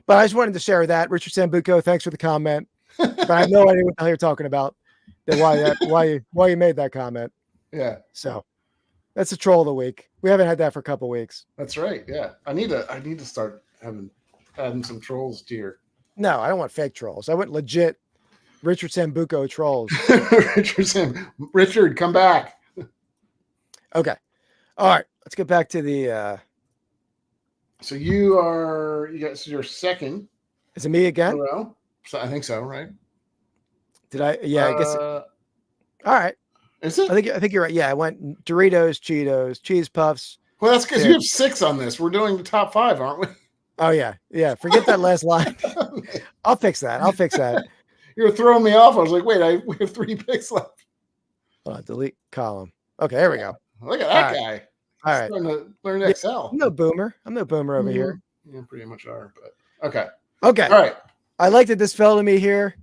but I just wanted to share that. Richard Sambuco, thanks for the comment. But I have no idea what the hell you're talking about. Why you made that comment. Yeah. So that's a troll of the week. We haven't had that for a couple weeks. That's right. Yeah. I need to start adding some trolls to your. No, I don't want fake trolls. I want legit Richard Sambuco trolls. Richard, come back. Okay. All right. Let's get back to the So you guys, your second is it me in again? a row? So I think so, right? Did I? Yeah, I guess. All right. Is it? I think you're right. Yeah, I went Doritos, Cheetos, cheese puffs. Well, that's because you have 6 on this. We're doing the top 5, aren't we? Oh yeah. Forget that last line. I'll fix that. You're throwing me off. I was like, wait, we have 3 picks left. Hold on, delete column. Okay, there we go. Look at that guy. All right. Starting to learn Excel. I'm no boomer over here. You pretty much are, but okay. Okay. All right. I like that this fell to me here.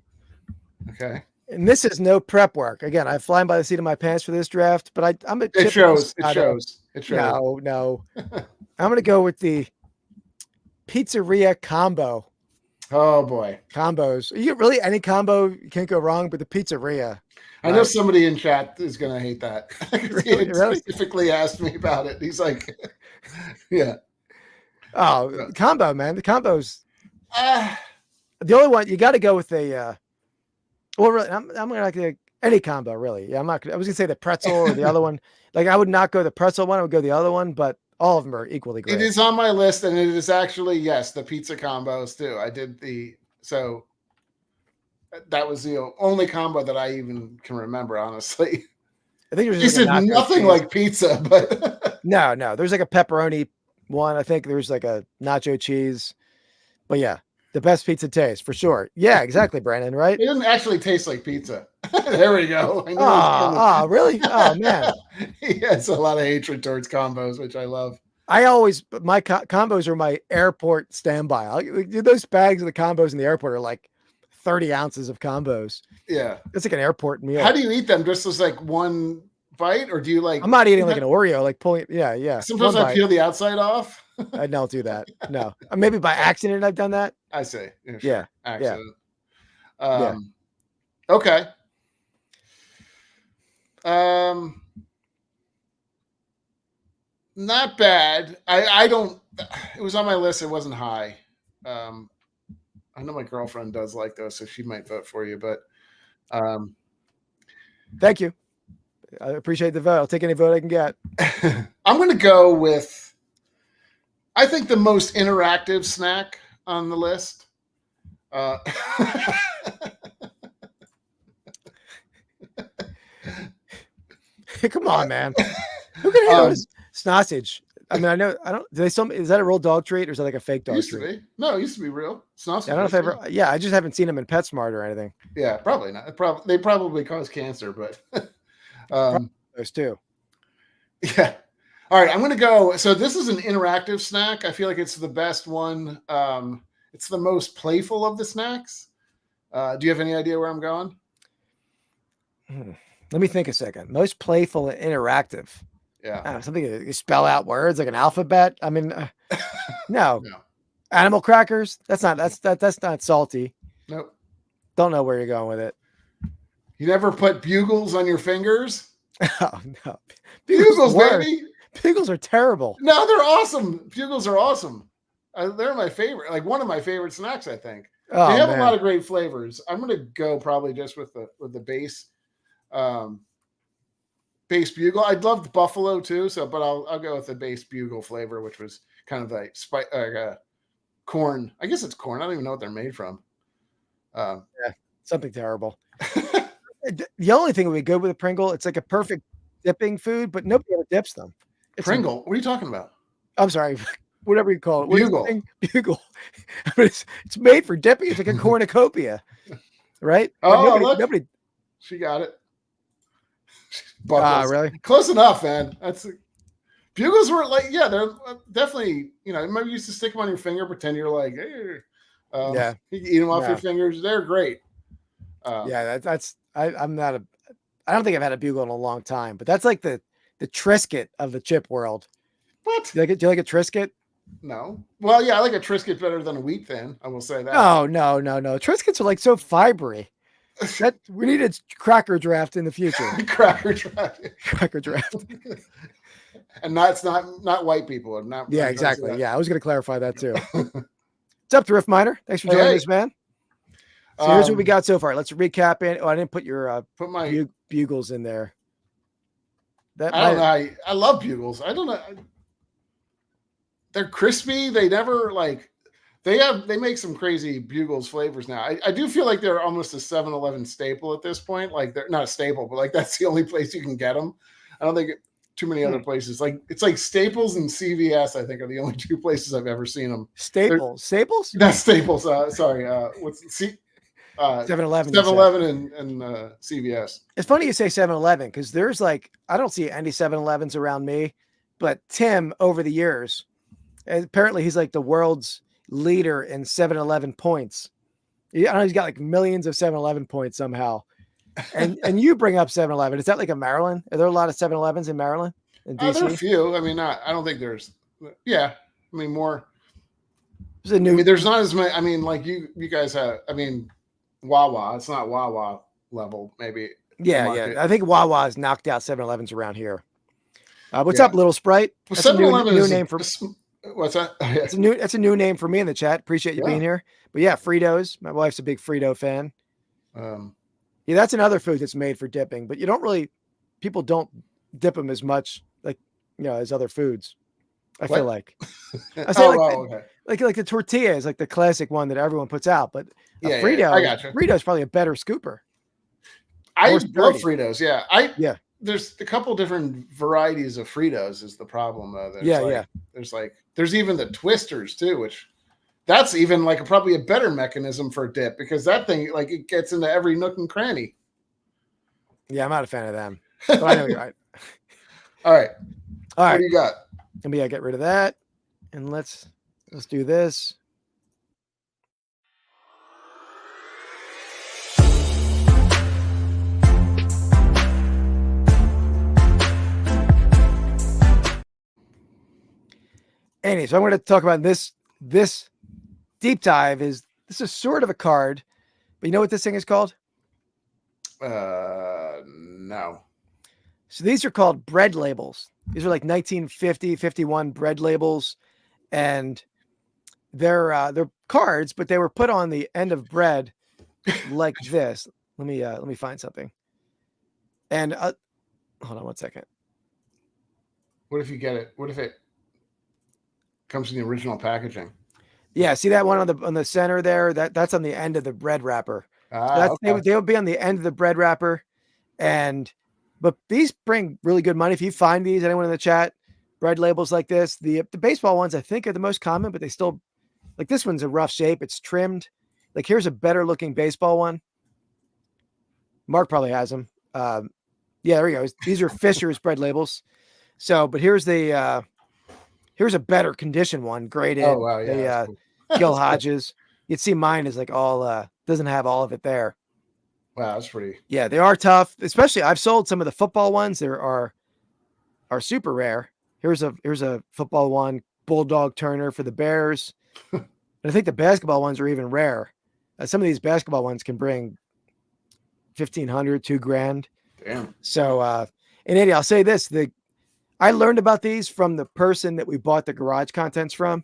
Okay. And this is no prep work. Again, I'm flying by the seat of my pants for this draft, but I'm a It shows. It shows. No. I'm gonna go with the pizzeria combo. Oh boy. Combos. You really any combo you can't go wrong, but the pizzeria. I know somebody in chat is gonna hate that. Really? He specifically asked me about it. He's like, yeah. Oh, combo, man. The combos. The only one you got to go with a. Well, really, I'm gonna like any combo, really. Yeah, I'm not. I was gonna say the pretzel or the other one. Like, I would not go the pretzel one. I would go the other one, but all of them are equally great. It is on my list, and it is actually the pizza combos too. I did so. That was the only combo that I even can remember, honestly. I think there's nothing like pizza, but no. There's like a pepperoni one. I think there's like a nacho cheese, but yeah, the best pizza taste for sure. Yeah, exactly, Brandon. Right? It doesn't actually taste like pizza. There we go. Oh, really? Oh man. He has a lot of hatred towards combos, which I love. My combos are my airport standby. Those bags of the combos in the airport are like 30 ounces of combos. Yeah. It's like an airport meal. How do you eat them? Just as like one bite, or do you like? I'm not eating like an Oreo, like pulling. Yeah. Sometimes I peel the outside off. I don't do that. No. Maybe by accident I've done that. I see. Yeah. Accident. Yeah. Okay. Not bad. I don't. It was on my list. It wasn't high. I know my girlfriend does like those, so she might vote for you. But thank you. I appreciate the vote. I'll take any vote I can get. I'm going to go with, I think, the most interactive snack on the list. Come on, man. Who can handle this sausage? I mean, I don't. Do they still? Is that a real dog treat or is that like a fake dog treat? No, it used to be real. Sausage. I don't know if ever. Yeah, I just haven't seen them in PetSmart or anything. Yeah, probably not. They probably cause cancer, but those two. Yeah. All right, I'm going to go. So this is an interactive snack. I feel like it's the best one. It's the most playful of the snacks. Do you have any idea where I'm going? Let me think a second. Most playful and interactive. Yeah. Something you spell out words like an alphabet. I mean, no. Animal crackers. That's not salty. Nope. Don't know where you're going with it. You never put bugles on your fingers? Oh no. Bugles, baby. Bugles are terrible. No, they're awesome. Bugles are awesome. They're my favorite. Like one of my favorite snacks, I think. Oh, they have man. a lot of great flavors. I'm going to go probably just with the base. Base bugle. I'd love the buffalo too, but I'll go with the base bugle flavor, which was kind of like corn. I guess it's corn. I don't even know what they're made from. Yeah, something terrible. The only thing that would be good with a Pringle, it's like a perfect dipping food, but nobody ever dips them. It's Pringle? What are you talking about? I'm sorry, whatever you call it. Bugle. Bugle. But it's made for dipping. It's like a cornucopia, right? Oh, nobody. She got it. buckles. really? Close enough, man. That's bugles were like, yeah, they're definitely, maybe you used to stick them on your finger, pretend you're like, hey. Yeah. You can eat them off Yeah. your fingers. They're great. Yeah, I'm not I don't think I've had a bugle in a long time, but that's like the Triscuit of the chip world. What? Do you like a Triscuit? No. Well, yeah, I like a Triscuit better than a wheat thin. I will say that. Oh, no. Triscuits are like so fibery. That we need a cracker draft in the future. Cracker draft. Cracker draft. And it's not white people. Not Yeah, exactly. Yeah, I was going to clarify that too. What's up, Thrift Miner? Thanks for joining us, man. So here's what we got so far. Let's recap it. Oh, I didn't put your put my bugles in there. I don't know. I love bugles. I don't know. They're crispy. They never like. They make some crazy bugles flavors now. I do feel like they're almost a 7-Eleven staple at this point. Like they're not a staple, but like that's the only place you can get them. I don't think too many other places. Like it's like Staples and CVS. I think are the only two places I've ever seen them. Staples. Not Staples. Sorry. What's 7-Eleven. 7-Eleven and CVS. It's funny you say 7-Eleven because there's like I don't see any 7-Elevens around me, but Tim over the years, apparently he's like the world's leader in 7-Eleven points. I don't know, he's got like millions of 7-Eleven points somehow. And you bring up 7-Eleven. Is that like a Maryland? Are there a lot of 7-Elevens in Maryland? In DC? There are a few. I mean, I don't think there's. Yeah, I mean more. There's not as many. I mean, like you guys have. I mean, Wawa. It's not Wawa level, maybe. Yeah. I think Wawa has knocked out 7-Elevens around here. What's up, Little Sprite? Well, 7-Eleven new is name for. What's that? It's a new name for me in the chat. Appreciate you being here. But yeah, Fritos. My wife's a big Frito fan. Yeah, that's another food that's made for dipping, but people don't dip them as much, like as other foods. I feel like. I say like the tortilla is like the classic one that everyone puts out, but Frito, I got you. Frito is probably a better scooper. I love Fritos. Yeah, there's a couple different varieties of Fritos is the problem though. There's even the twisters too, which that's even like probably a better mechanism for a dip because that thing like it gets into every nook and cranny. Yeah, I'm not a fan of them. But I know you're right. All right. What do you got? Let me get rid of that. And let's do this. Anyway, so I'm going to talk about this deep dive. This is sort of a card, but you know what this thing is called? No. So these are called bread labels. These are like 1950, 51 bread labels, and they're cards, but they were put on the end of bread like this. Let me find something. And hold on one second. What if you get it? What if it comes in the original packaging? Yeah, see that one on the center there? That's on the end of the bread wrapper. Okay. They would be on the end of the bread wrapper, but these bring really good money. If you find these, anyone in the chat, bread labels like this, the baseball ones I think are the most common, but they still like this one's a rough shape. It's trimmed. Like here's a better looking baseball one. Mark probably has them. Yeah, there we go. These are Fisher's bread labels. So, but here's a better condition one, graded. Oh wow, yeah. Cool. Gil Hodges. You'd see mine is like all doesn't have all of it there. Wow, that's pretty. Yeah, they are tough. Especially I've sold some of the football ones. There are super rare. Here's a football one, Bulldog Turner for the Bears. And I think the basketball ones are even rare. Some of these basketball ones can bring $1,500, $2,000. Damn. So, and Andy, I'll say this: I learned about these from the person that we bought the garage contents from.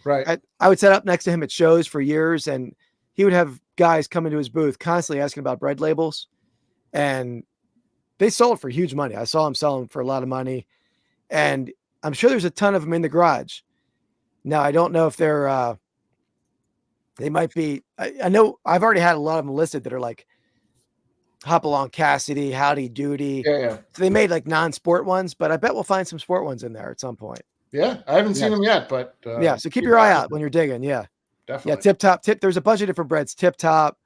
Right. I would set up next to him at shows for years, and he would have guys come into his booth constantly asking about bread labels, and they sold for huge money. I saw him sell them for a lot of money, and I'm sure there's a ton of them in the garage. Now, I don't know if they might be, I know I've already had a lot of them listed that are like Hopalong Cassidy, Howdy Doody. Yeah. So they made like non-sport ones, but I bet we'll find some sport ones in there at some point. Yeah, I haven't seen them yet, but so keep your eye out when you're digging. Yeah, definitely. Yeah, Tip Top. There's a bunch of different breads. Tip Top,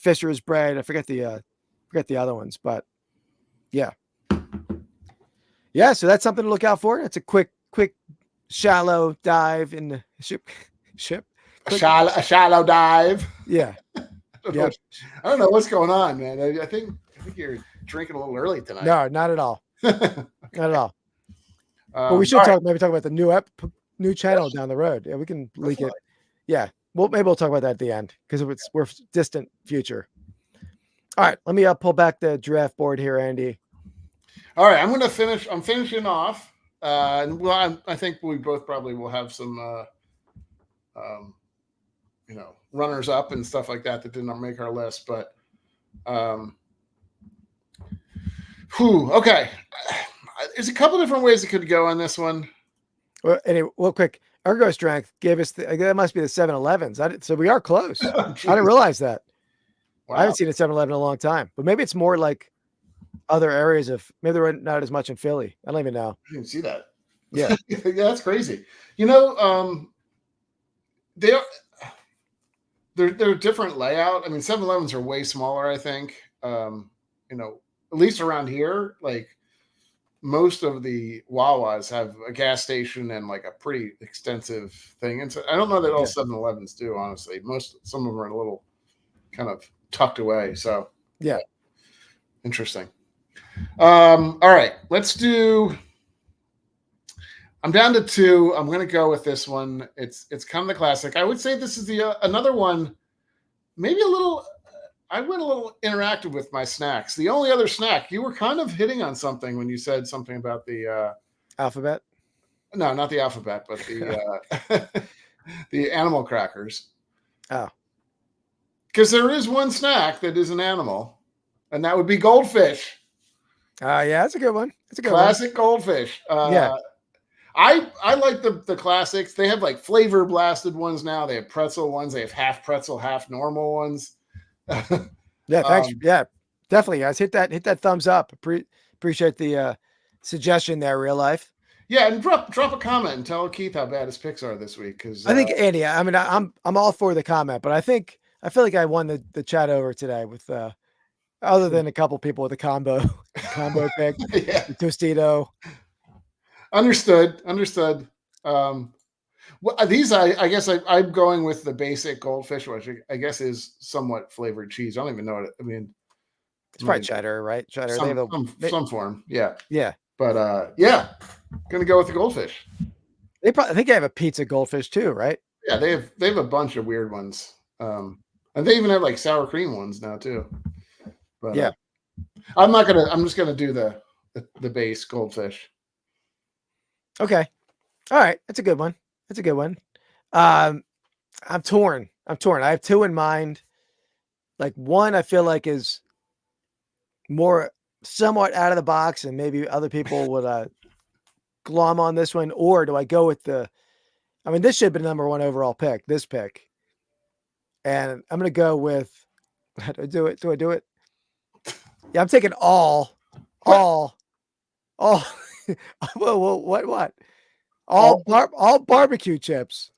Fisher's bread. I forget the other ones, but yeah. Yeah, so that's something to look out for. It's a quick, shallow dive in the ship. A shallow dive. Yeah. I don't know what's going on, man. I think you're drinking a little early tonight. No, not at all. Not at all. But we should maybe talk about the new channel down the road. Yeah, we can leak it. Yeah. Maybe we'll talk about that at the end because we're distant future. All right, let me pull back the draft board here, Andy. All right, I'm finishing off. And I think we both probably will have some runners up and stuff like that did not make our list, but okay. There's a couple different ways it could go on this one. Well, anyway, real quick, Ergo Strength gave us that must be the 7-Elevens. So we are close. I didn't realize that. Wow. I haven't seen a 7-Eleven in a long time, but maybe it's more like other areas maybe they're not as much in Philly. I don't even know. I didn't see that. Yeah. Yeah, that's crazy. They're different layout. I mean, 7-Elevens are way smaller, I think. At least around here, like most of the Wawas have a gas station and like a pretty extensive thing. And so I don't know that all 7-Elevens do, honestly. Some of them are a little kind of tucked away. So yeah. Interesting. All right, I'm down to 2. I'm going to go with this one. It's kind of the classic. I would say this is the another one, maybe a little. I went a little interactive with my snacks. The only other snack, you were kind of hitting on something when you said something about the alphabet. No, not the alphabet, but the the animal crackers. Oh, because there is one snack that is an animal, and that would be goldfish. Yeah, that's a good one. That's a good classic goldfish. Yeah. I like the classics. They have like flavor blasted ones now. They have pretzel ones. They have half pretzel, half normal ones. Yeah, thanks. Yeah, definitely, guys. Hit that thumbs up. Appreciate the suggestion there, real life. Yeah, and drop a comment and tell Keith how bad his picks are this week. Because I think Andy, I mean, I'm all for the comment, but I feel like I won the chat over today with other than a couple people with a combo pick, yeah. Tostito. Understood. Well, these I guess I'm going with the basic goldfish, which I guess is somewhat flavored cheese. I don't even know what I mean. It's probably cheddar, right? Cheddar. Some form. Yeah. Yeah. But yeah, gonna go with the goldfish. I think they have a pizza goldfish too, right? Yeah, they have a bunch of weird ones. And they even have like sour cream ones now too. But yeah. I'm just gonna do the base goldfish. Okay. All right. That's a good one. I'm torn. I have 2 in mind. Like one I feel like is more somewhat out of the box and maybe other people would glom on this one. Or do I go with this should have been number 1 overall pick, this pick. And I'm going to go with, how do I do it? Yeah, I'm taking all. Well, what? All barbecue chips.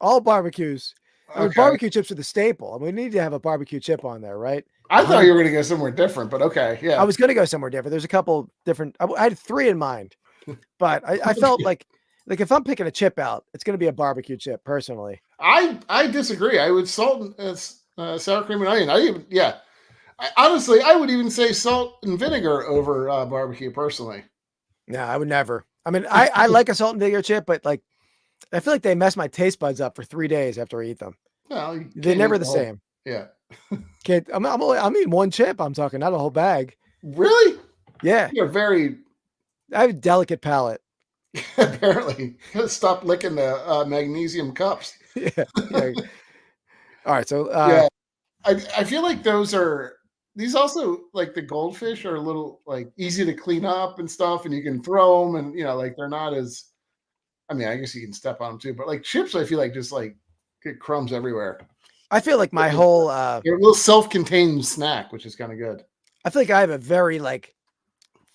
All barbecues. I mean, barbecue chips are the staple. I mean, we need to have a barbecue chip on there, right? I thought you were going to go somewhere different, but okay. Yeah. I was going to go somewhere different. There's a couple different. I had 3 in mind, but I felt like if I'm picking a chip out, it's going to be a barbecue chip personally. I disagree. I would salt and sour cream and onion. Honestly, I would even say salt and vinegar over barbecue personally. No, I would never. I mean, I like a salt and vinegar chip, but like, I feel like they mess my taste buds up for 3 days after I eat them. Well, they're never the same. Yeah. I'm eating 1 chip. I'm talking, not a whole bag. Really? Yeah. I have a delicate palate. Apparently. Stop licking the magnesium cups. Yeah. All right. So, I feel like these also, like the goldfish are a little like easy to clean up and stuff, and you can throw them, and like they're not as. I mean, I guess you can step on them too, but like chips, I feel like just like get crumbs everywhere. I feel like my whole they're a little self-contained snack, which is kind of good. I feel like I have a very like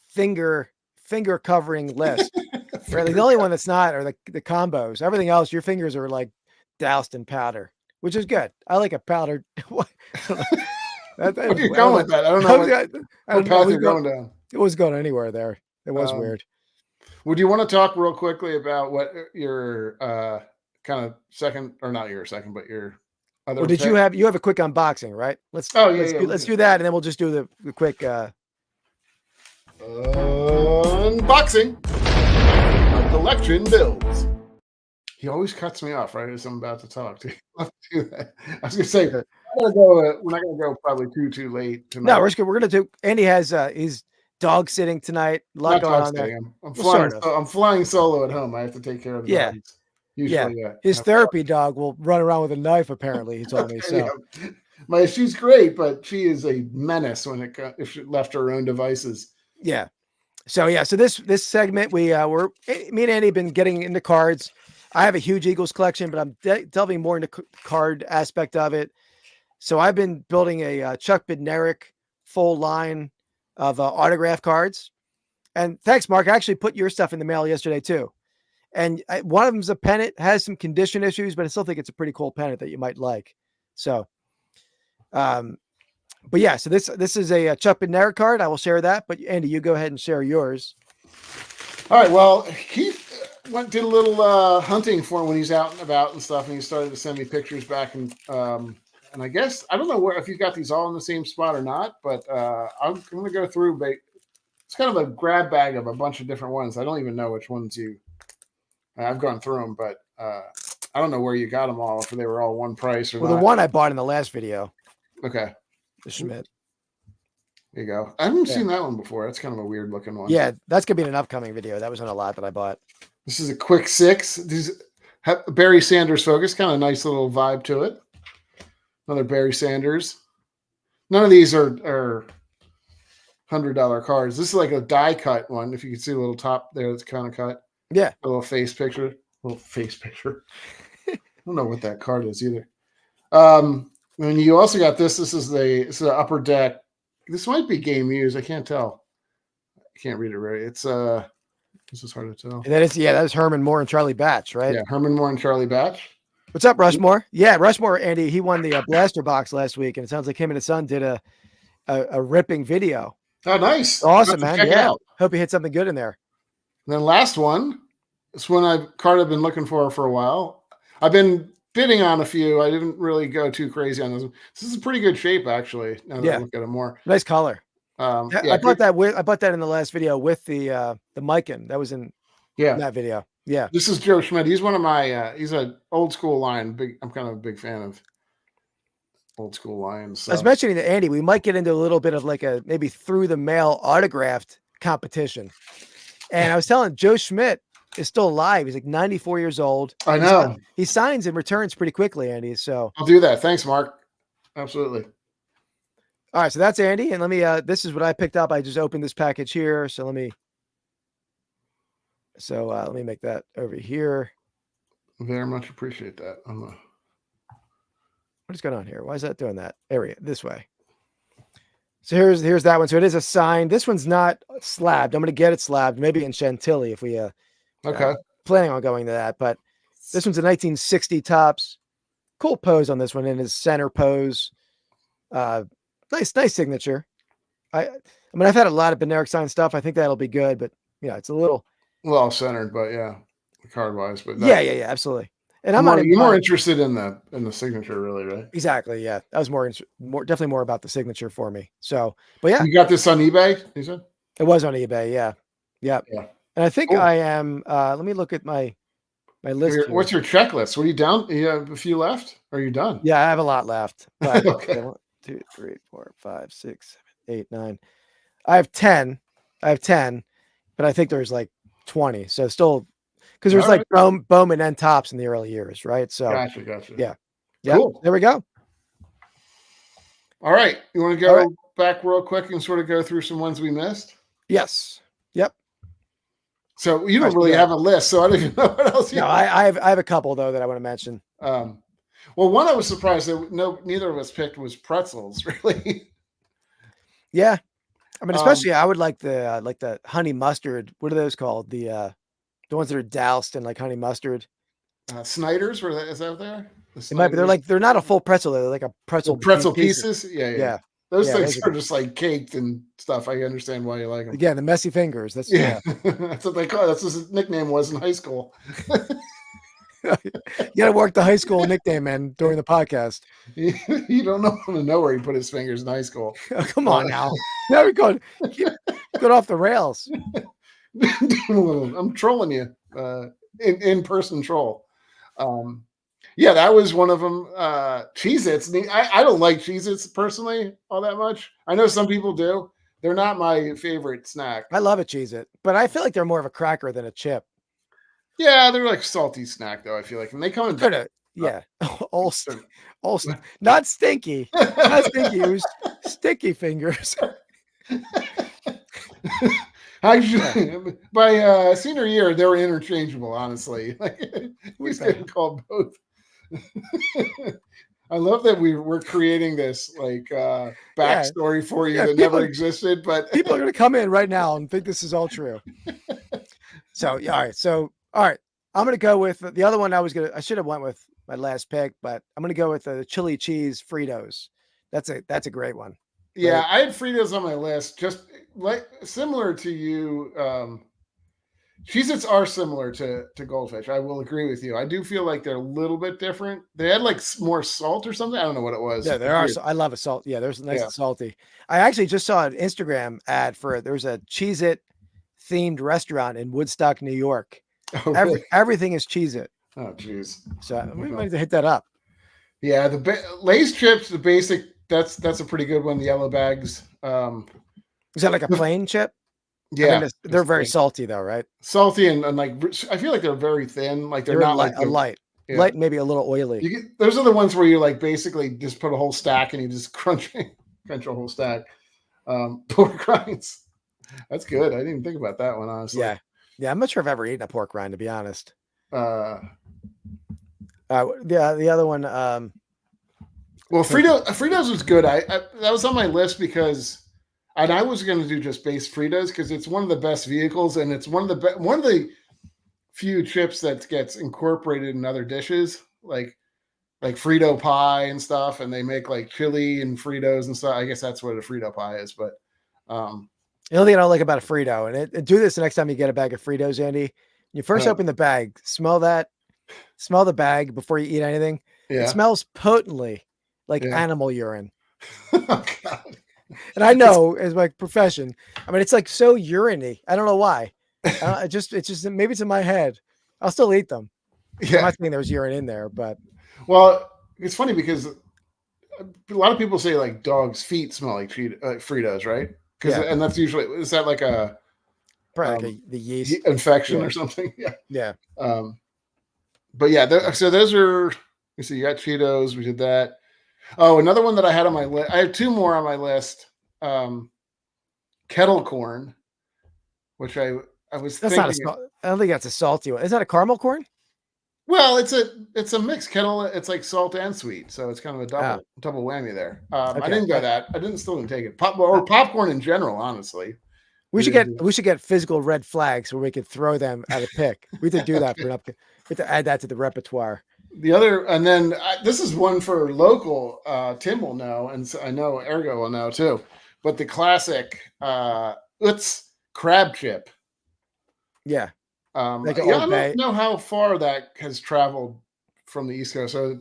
finger covering list. Really, the only one that's not are the combos. Everything else, your fingers are like doused in powder, which is good. I like a powdered. What are you going with that? I don't know what path you're going down. It was going anywhere there. It was weird. Would you want to talk real quickly about what your kind of second, or not your second, but your other? Or did you have a quick unboxing, right? Let's do that, and then we'll just do the quick unboxing. My collection builds. He always cuts me off right as I'm about to talk to you. Let's do that. I was gonna say we're not gonna go probably too late tonight. No, we're gonna do. Andy has he's dog sitting tonight. A lot going on there. I'm flying. I'm flying solo at home. I have to take care of the dogs. Usually, his therapy dog will run around with a knife. Apparently, he told me. So, she's great, but she is a menace if she left her own devices. Yeah. So this segment me and Andy have been getting into cards. I have a huge Eagles collection, but I'm delving more into card aspect of it. So I've been building a Chuck Bednarik full line of autograph cards. And thanks, Mark. I actually put your stuff in the mail yesterday too. And one of them's a pennant, has some condition issues, but I still think it's a pretty cool pennant that you might like. So, but yeah, so this is a Chuck Bednarik card. I will share that, but Andy, you go ahead and share yours. All right. Well, Keith did a little hunting for him when he's out and about and stuff, and he started to send me pictures back. And I guess I don't know if you got these all in the same spot or not, but I'm going to go through. But it's kind of a grab bag of a bunch of different ones. I don't even know which ones I've gone through them, but I don't know where you got them all, if they were all one price or not. The one I bought in the last video. Okay. The Schmidt. There you go. I haven't seen that one before. That's kind of a weird looking one. Yeah, that's going to be in an upcoming video. That was on a lot that I bought. This is a quick 6. These Barry Sanders focus, kind of nice little vibe to it. Another Barry Sanders. None of these are $100 cards. This is like a die cut one. If you can see a little top there, that's kind of cut. Yeah. A little face picture. I don't know what that card is either. And you also got this. This is the upper deck. This might be game used. I can't tell. I can't read it right. It's this is hard to tell. And that is Herman Moore and Charlie Batch, right? Yeah, Herman Moore and Charlie Batch. What's up, Rushmore? Yeah, Rushmore, Andy, he won the blaster box last week, and it sounds like him and his son did a ripping video. Oh, nice. Awesome, man. Yeah. Hope he hit something good in there. And then last one. This one card I've been looking for a while. I've been bidding on a few. I didn't really go too crazy on this one. This is a pretty good shape, actually. Now that I look at it more. Nice color. I bought that in the last video with the Mikan. That was in that video. Yeah. This is Joe Schmidt. He's one of my he's an old school lion. I'm kind of a big fan of old school lions. So. I was mentioning to Andy, we might get into a little bit of like a maybe through the mail autographed competition. And I was telling Joe Schmidt is still alive. He's like 94 years old. I know. He signs and returns pretty quickly, Andy. So I'll do that. Thanks, Mark. Absolutely. All right, so that's Andy, and let me. This is what I picked up. I just opened this package here, so let me make that over here. Very much appreciate that. What is going on here? Why is that doing that? Area this way. So here's that one. So it is a sign. This one's not slabbed. I'm going to get it slabbed, maybe in Chantilly if we planning on going to that. But this one's a 1960 tops. Cool pose on this one in his center pose. Nice signature. I mean, I've had a lot of Bednarik sign stuff. I think that'll be good, but it's a little well centered, but card wise, but yeah, absolutely. And you're more interested in the signature, really, right? Exactly. Yeah, that was definitely more about the signature for me. So, but yeah, you got this on eBay. You said it was on eBay. Yeah. And I think I am. Let me look at my list. What's your checklist? What are you down? You have a few left? Or are you done? Yeah, I have a lot left. But, okay. 1, 2, 3, 4, 5, 6, 7, 8, 9. I have 10, but I think there's like 20. So still, because there's like Bowman and tops in the early years, right? So gotcha. Yeah. Cool. There we go. All right. You want to go back real quick and sort of go through some ones we missed? Yes. Yep. So you don't really have a list, so I don't even know what else you have. I have a couple though that I want to mention. Well, one I was surprised that neither of us picked was pretzels, really. Yeah. I mean, especially I would like the honey mustard. What are those called? The ones that are doused in like honey mustard. Snyder's, is that there? It might be. They're not a full pretzel. They're like a pretzel pieces. Yeah. Those Yeah, things those are are just like caked and stuff. I understand why you like them. Again, the messy fingers. That's Yeah, that's what they call it. That's what his nickname was in high school. You got to work the high school nickname in during the podcast. You don't want to know where he put his fingers in high school. Come on now. Now we're going off the rails. I'm trolling you, in person troll. Yeah, that was one of them. Cheez-Its. I don't like Cheez-Its personally all that much. I know some people do. They're not my favorite snack. I love a Cheez-It, but I feel like they're more of a cracker than a chip. Yeah, they're like salty snack though. I feel like, and they come in. Yeah, not stinky, not stinky. It was sticky fingers. Actually, by senior year, they were interchangeable. Honestly, like he's getting called both. I love that we're creating this like backstory for you that never existed, but people are going to come in right now and think this is all true. So all right, I'm going to go with the other one. I should have went with my last pick, but I'm going to go with the chili cheese Fritos. That's a great one. Yeah, I had Fritos on my list, just like similar to you. Cheez-Its are similar to Goldfish. I will agree with you. I do feel like they're a little bit different. They had like more salt or something. I don't know what it was. Yeah, there are. I love a salt. Yeah, there's nice and salty. I actually just saw an Instagram ad for there's a Cheez-It themed restaurant in Woodstock, New York. Oh, really? Everything is Cheez-It. Oh, jeez. So we might have to hit that up. Yeah, Lay's chips, the basic. That's a pretty good one. The yellow bags. Is that like a plain chip? Yeah, I mean, they're very salty though, right? Salty and like I feel like they're very thin. Like they're not light, like light, maybe a little oily. Those are the ones where you like basically just put a whole stack and you just crunch a whole stack. Pork rinds. That's good. I didn't even think about that one, honestly. Yeah. I'm not sure I've ever eaten a pork rind, to be honest. The other one. Well, Fritos was good. I that was on my list because. And I was going to do just base Fritos because it's one of the best vehicles, and it's one of the few chips that gets incorporated in other dishes, like Frito pie and stuff. And they make like chili and Fritos and stuff. I guess that's what a Frito pie is. But the only thing I don't like about a Frito, and do this the next time you get a bag of Fritos, Andy. You first open the bag, smell the bag before you eat anything. Yeah. It smells potently like animal urine. Oh, God. And I know as my profession, I mean, it's like so urine-y. I don't know why. It's just maybe it's in my head. I'll still eat them. Yeah. I'm not saying there's urine in there, but it's funny because a lot of people say like dogs' feet smell like Fritos, right? And that's usually, is that like probably like the yeast infection or something? Yeah. But yeah, so those are. You see, you got Cheetos. We did that. Oh, another one that I had on my list. I have two more on my list. Kettle corn, which I was that's thinking. I don't think that's a salty one. Is that a caramel corn? Well, it's a mixed kettle. It's like salt and sweet, so it's kind of a double whammy there. Okay. I didn't go that. I still didn't take it. Popcorn in general, honestly. We should get physical red flags where we could throw them at a pick. We could do that for an up. We have to add that to the repertoire. The other, and then this is one for local. Tim will know, and so I know Ergo will know too. But the classic Utz crab chip. Yeah. I don't know how far that has traveled from the East Coast. So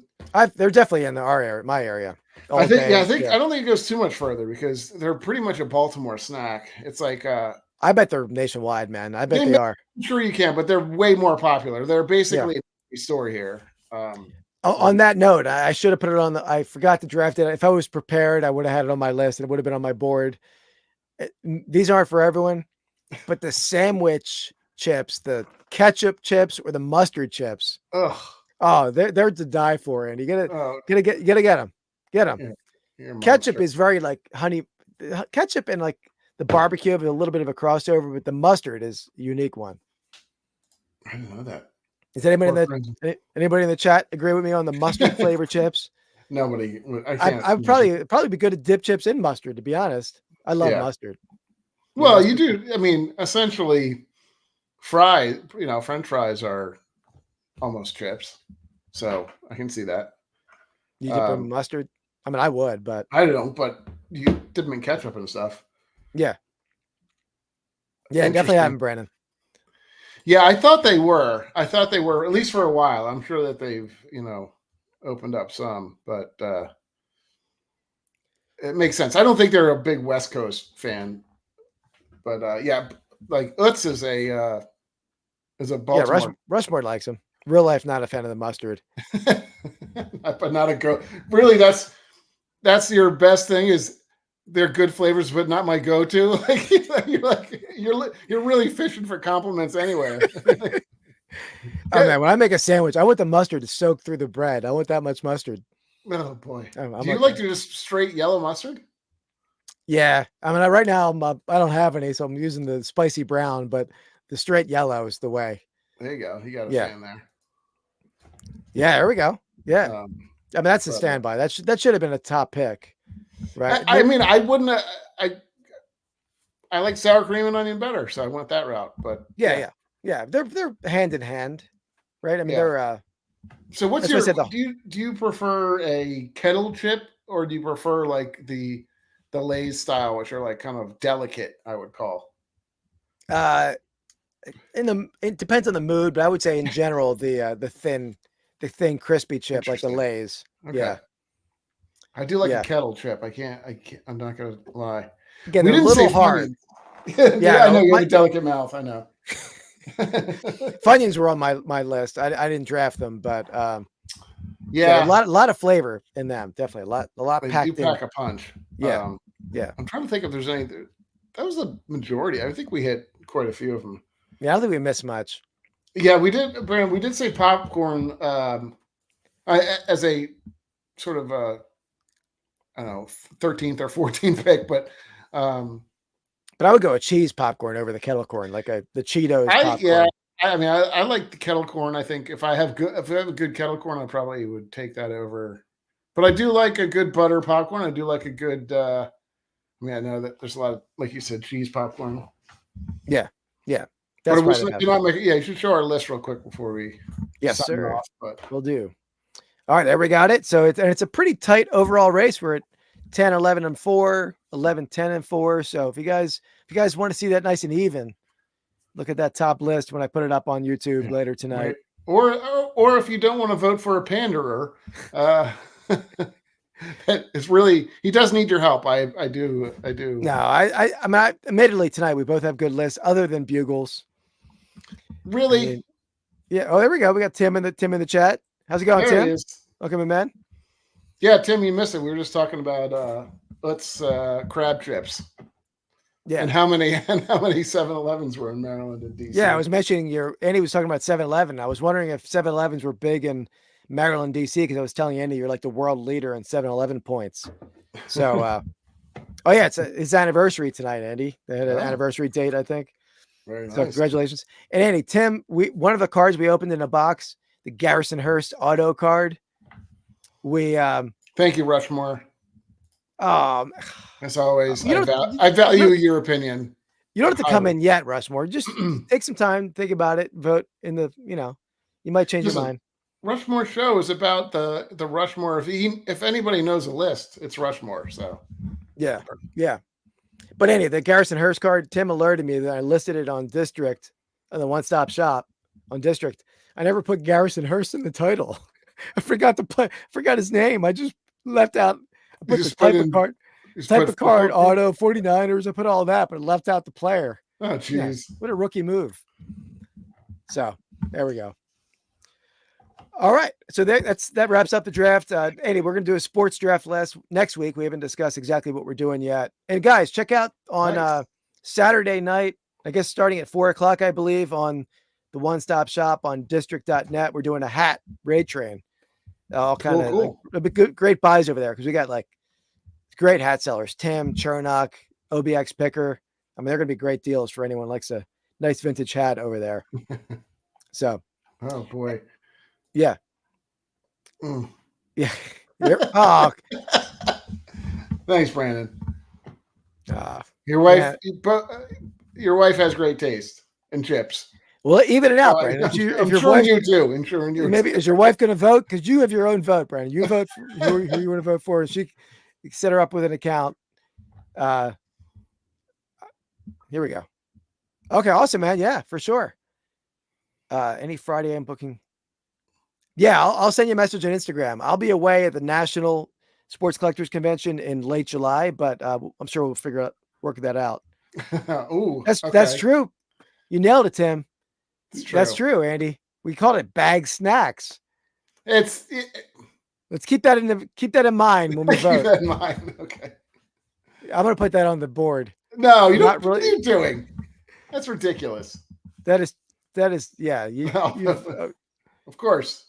they're definitely in our area, my area. I don't think it goes too much further because they're pretty much a Baltimore snack. It's like I bet they're nationwide, man. I bet they are. I'm sure you can, but they're way more popular. They're basically a store here. On that note, I should have put it on I forgot to draft it. If I was prepared, I would have had it on my list and it would have been on my board. These aren't for everyone, but the sandwich chips, the ketchup chips or the mustard chips. Oh, they're to die for. And you gotta get them. Get them. Yeah, ketchup is very like honey. Ketchup and like the barbecue have a little bit of a crossover, but the mustard is a unique one. I didn't know that. Is anybody in the chat agree with me on the mustard flavor chips? Nobody. I can't. I'd probably be good at dip chips in mustard, to be honest. I love mustard. Well, you do. I mean, essentially, French fries are almost chips, so I can see that. You dip in mustard? I mean, I would, but I don't. But you dip them in ketchup and stuff. Yeah, definitely haven't, Brandon. Yeah, I thought they were. At least for a while. I'm sure that they've opened up some, but it makes sense. I don't think they're a big West Coast fan, but yeah, like Utz is a Baltimore. Yeah, Rushmore likes them. Real life, not a fan of the mustard. But not a go. Really, that's your best thing is they're good flavors, but not my go-to. Like you're really fishing for compliments anywhere. Oh man, when I make a sandwich, I want the mustard to soak through the bread. I want that much mustard. Oh boy, I'm do you like to just straight yellow mustard? Yeah, I mean, right now I don't have any, so I'm using the spicy brown, but the straight yellow is the way. There you go. You got a fan there. Yeah, there we go. Yeah, I mean that's a standby. That should have been a top pick, right? I mean, I wouldn't. I like sour cream and onion better, so I went that route. But yeah. They're hand in hand, right? I mean, they're. So what's your? Do you prefer a kettle chip or do you prefer like the Lay's style, which are like kind of delicate? I would call. It depends on the mood, but I would say in general the thin crispy chip like the Lay's. Okay. Yeah. I do like a kettle chip. I can't. I'm not gonna lie. Again, they're a little hard. Yeah, I know you have a delicate mouth. I know. Funyuns were on my list. I didn't draft them, but a lot of flavor in them. Definitely a lot they packed do pack a punch. Yeah, I'm trying to think if there's any. That was the majority. I think we hit quite a few of them. Yeah, I don't think we missed much. Yeah, we did, Brandon. We did say popcorn as a sort of I don't know 13th or 14th pick, but I would go with cheese popcorn over the kettle corn, like the Cheetos popcorn. Yeah, I mean, I like the kettle corn. I think if I have a good kettle corn, I probably would take that over. But I do like a good butter popcorn. I do like a good. I mean, I know that there's a lot of, like you said, cheese popcorn. Yeah. That's you should show our list real quick before we. Yes, sir. Off, but we'll do. All right, there we got it. So it's a pretty tight overall race. We're at 10, 11, and 4, 11, 10, and 4. So if you guys want to see that nice and even, look at that top list when I put it up on YouTube later tonight. Right. Or if you don't want to vote for a panderer, it's really, he does need your help. I do. No, I mean, admittedly tonight we both have good lists other than Bugles. Really? I mean, yeah. Oh, there we go. We got Tim in the chat. How's it going, there Tim? It is. Welcome in, man. Yeah, Tim, you missed it. We were just talking about crab chips. Yeah. And how many 7-Elevens were in Maryland and DC? Yeah, I was mentioning Andy was talking about 7-Eleven. I was wondering if 7-Elevens were big in Maryland, DC, because I was telling Andy you're like the world leader in 7-Eleven points. So oh yeah, it's his anniversary tonight, Andy. They had an anniversary date, I think. Very nice. So congratulations. And Andy, Tim, one of the cards we opened in a box, the Garrison Hearst auto card. We thank you, Rushmore. As always, I value your opinion. You don't have to come in yet, Rushmore. Just take some time, think about it, vote in the, you might change your mind. Rushmore show is about the Rushmore. If anybody knows a list, it's Rushmore. So yeah. But anyway, the Garrison Hearst card, Tim alerted me that I listed it on District, on the one-stop shop on District. I never put Garrison Hearst in the title. I forgot his name. I just left out. I put the type of card, auto 49ers. I put all that, but I left out the player. Oh, jeez. Yeah, what a rookie move. So there we go. All right. So that wraps up the draft. Andy, we're going to do a sports draft next week. We haven't discussed exactly what we're doing yet. And guys, check out on Saturday night, I guess starting at 4:00, I believe, on the one-stop shop on district.net. We're doing a hat raid train. All kind of cool. Great buys over there because we got like great hat sellers. Tim, Chernock, OBX Picker. I mean, they're going to be great deals for anyone who likes a nice vintage hat over there. So. Oh, boy. Yeah. Yeah. Thanks, Brandon. Your wife has great taste in chips. Well, even it out, Brandon. Maybe is your wife going to vote? Because you have your own vote, Brandon. You vote for who you want to vote for. And she set her up with an account. Here we go. Okay, awesome, man. Yeah, for sure. Any Friday I'm booking. Yeah, I'll send you a message on Instagram. I'll be away at the National Sports Collectors Convention in late July, but I'm sure we'll work that out. Ooh, That's true. You nailed it, Tim. That's true, Andy. We called it bag snacks. Let's keep that in mind when we vote. Keep that in mind. Okay. I'm gonna put that on the board. No, you don't. What are you doing? That's ridiculous. That is. Yeah. Of course.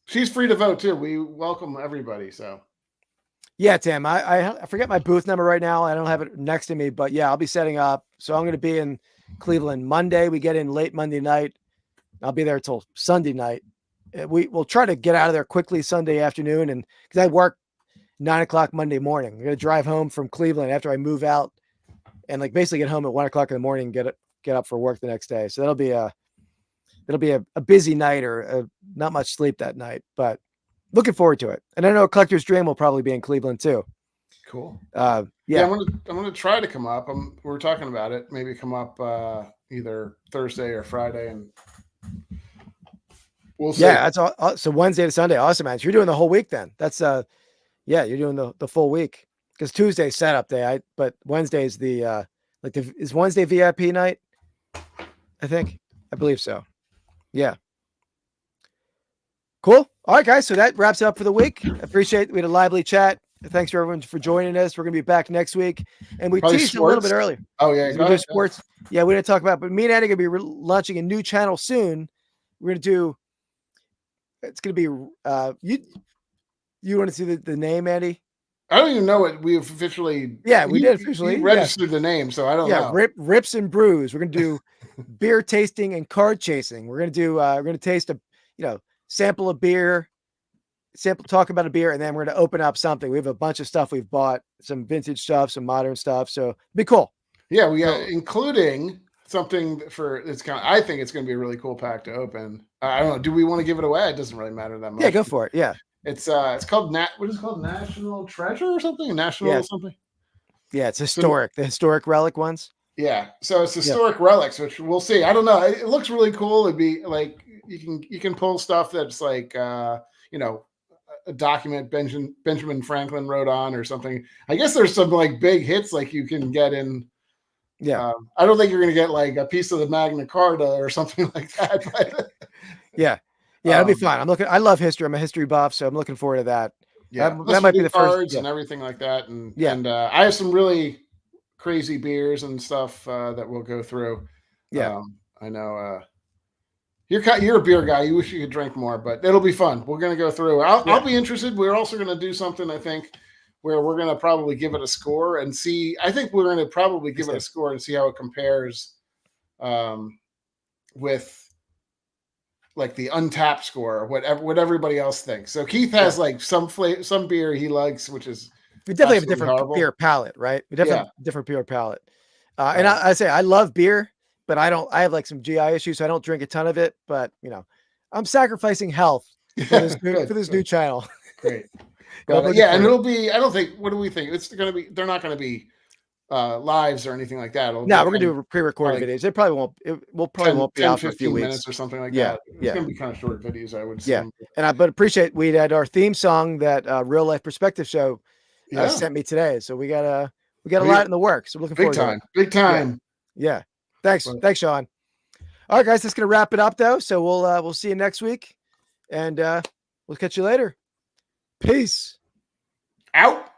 She's free to vote too. We welcome everybody. So. Yeah, Tim. I forget my booth number right now. I don't have it next to me, but yeah, I'll be setting up. So I'm going to be in Cleveland Monday. We get in late Monday night. I'll be there till Sunday night. We'll try to get out of there quickly Sunday afternoon, and because I work 9:00 Monday morning, I'm going to drive home from Cleveland after I move out, and like basically get home at 1:00 in the morning and get up for work the next day. So that'll be a busy night or not much sleep that night, but looking forward to it. And I know Collector's Dream will probably be in Cleveland too. Cool. Yeah, I'm gonna try to come up. We're talking about it. Maybe come up either Thursday or Friday, and we'll see. Yeah, that's all. So Wednesday to Sunday, awesome, man. So you're doing the whole week then. That's yeah, you're doing the full week because Tuesday's setup day. But Wednesday is is Wednesday VIP night? I believe so. Yeah. Cool. All right, guys. So that wraps it up for the week. We had a lively chat. Thanks for everyone for joining us. We're going to be back next week. And we Probably teased sports. a little bit earlier. Oh, yeah. Go ahead. Sports. Yeah, we didn't talk about, but me and Andy are going to be launching a new channel soon. We're going to it's going to be, you want to see the name, Andy? I don't even know what we officially. Yeah, we did officially. You registered the name, so I don't know. Yeah, rips and brews. We're going to do beer tasting and card chasing. We're going to taste sample a beer, talk about a beer, and then we're going to open up something. We have a bunch of stuff we've bought, some vintage stuff, some modern stuff. So it'll be cool. Yeah, we got including something I think it's going to be a really cool pack to open. I don't know. Do we want to give it away? It doesn't really matter that much. Yeah, go for it. Yeah. It's called what is it called? National Treasure or something? Something? Yeah, it's historic. The historic relic ones. Yeah. So it's historic relics, which we'll see. I don't know. It looks really cool. It'd be like you can pull stuff that's like a document Benjamin Franklin wrote on or something. I guess there's some like big hits like you can get in. Yeah. I don't think you're gonna get like a piece of the Magna Carta or something like that. But yeah. Yeah, it'll be fun. I love history. I'm a history buff, so I'm looking forward to that. Yeah, that might be the cards first and everything like that. And I have some really crazy beers and stuff that we'll go through. Yeah, I know you're a beer guy. You wish you could drink more, but it'll be fun. We're gonna go through. I'll be interested. We're also gonna do something, I think, where we're gonna probably give it a score and see. I think we're gonna probably give it a score and see how it compares with like the Untapped score, what everybody else thinks. So Keith has like some beer he likes, which is we definitely have a different beer palate, right? We definitely have a different beer palate. And I say I love beer, but I have like some GI issues, so I don't drink a ton of it. But I'm sacrificing health for this new channel. Great. And it'll be. I don't think. What do we think? It's going to be. They're not going to be lives or anything like that. No, we're gonna do pre-recorded videos. It probably won't. It won't be out for a few weeks minutes or something like that. It's gonna be kind of short videos, I would say. Yeah, and but appreciate we had our theme song that Real Life Perspective Show sent me today. So we got a lot in the works. So we're looking forward to it. Big time. Yeah. Thanks, Sean. All right, guys, that's gonna wrap it up though. So we'll see you next week, and we'll catch you later. Peace. Out.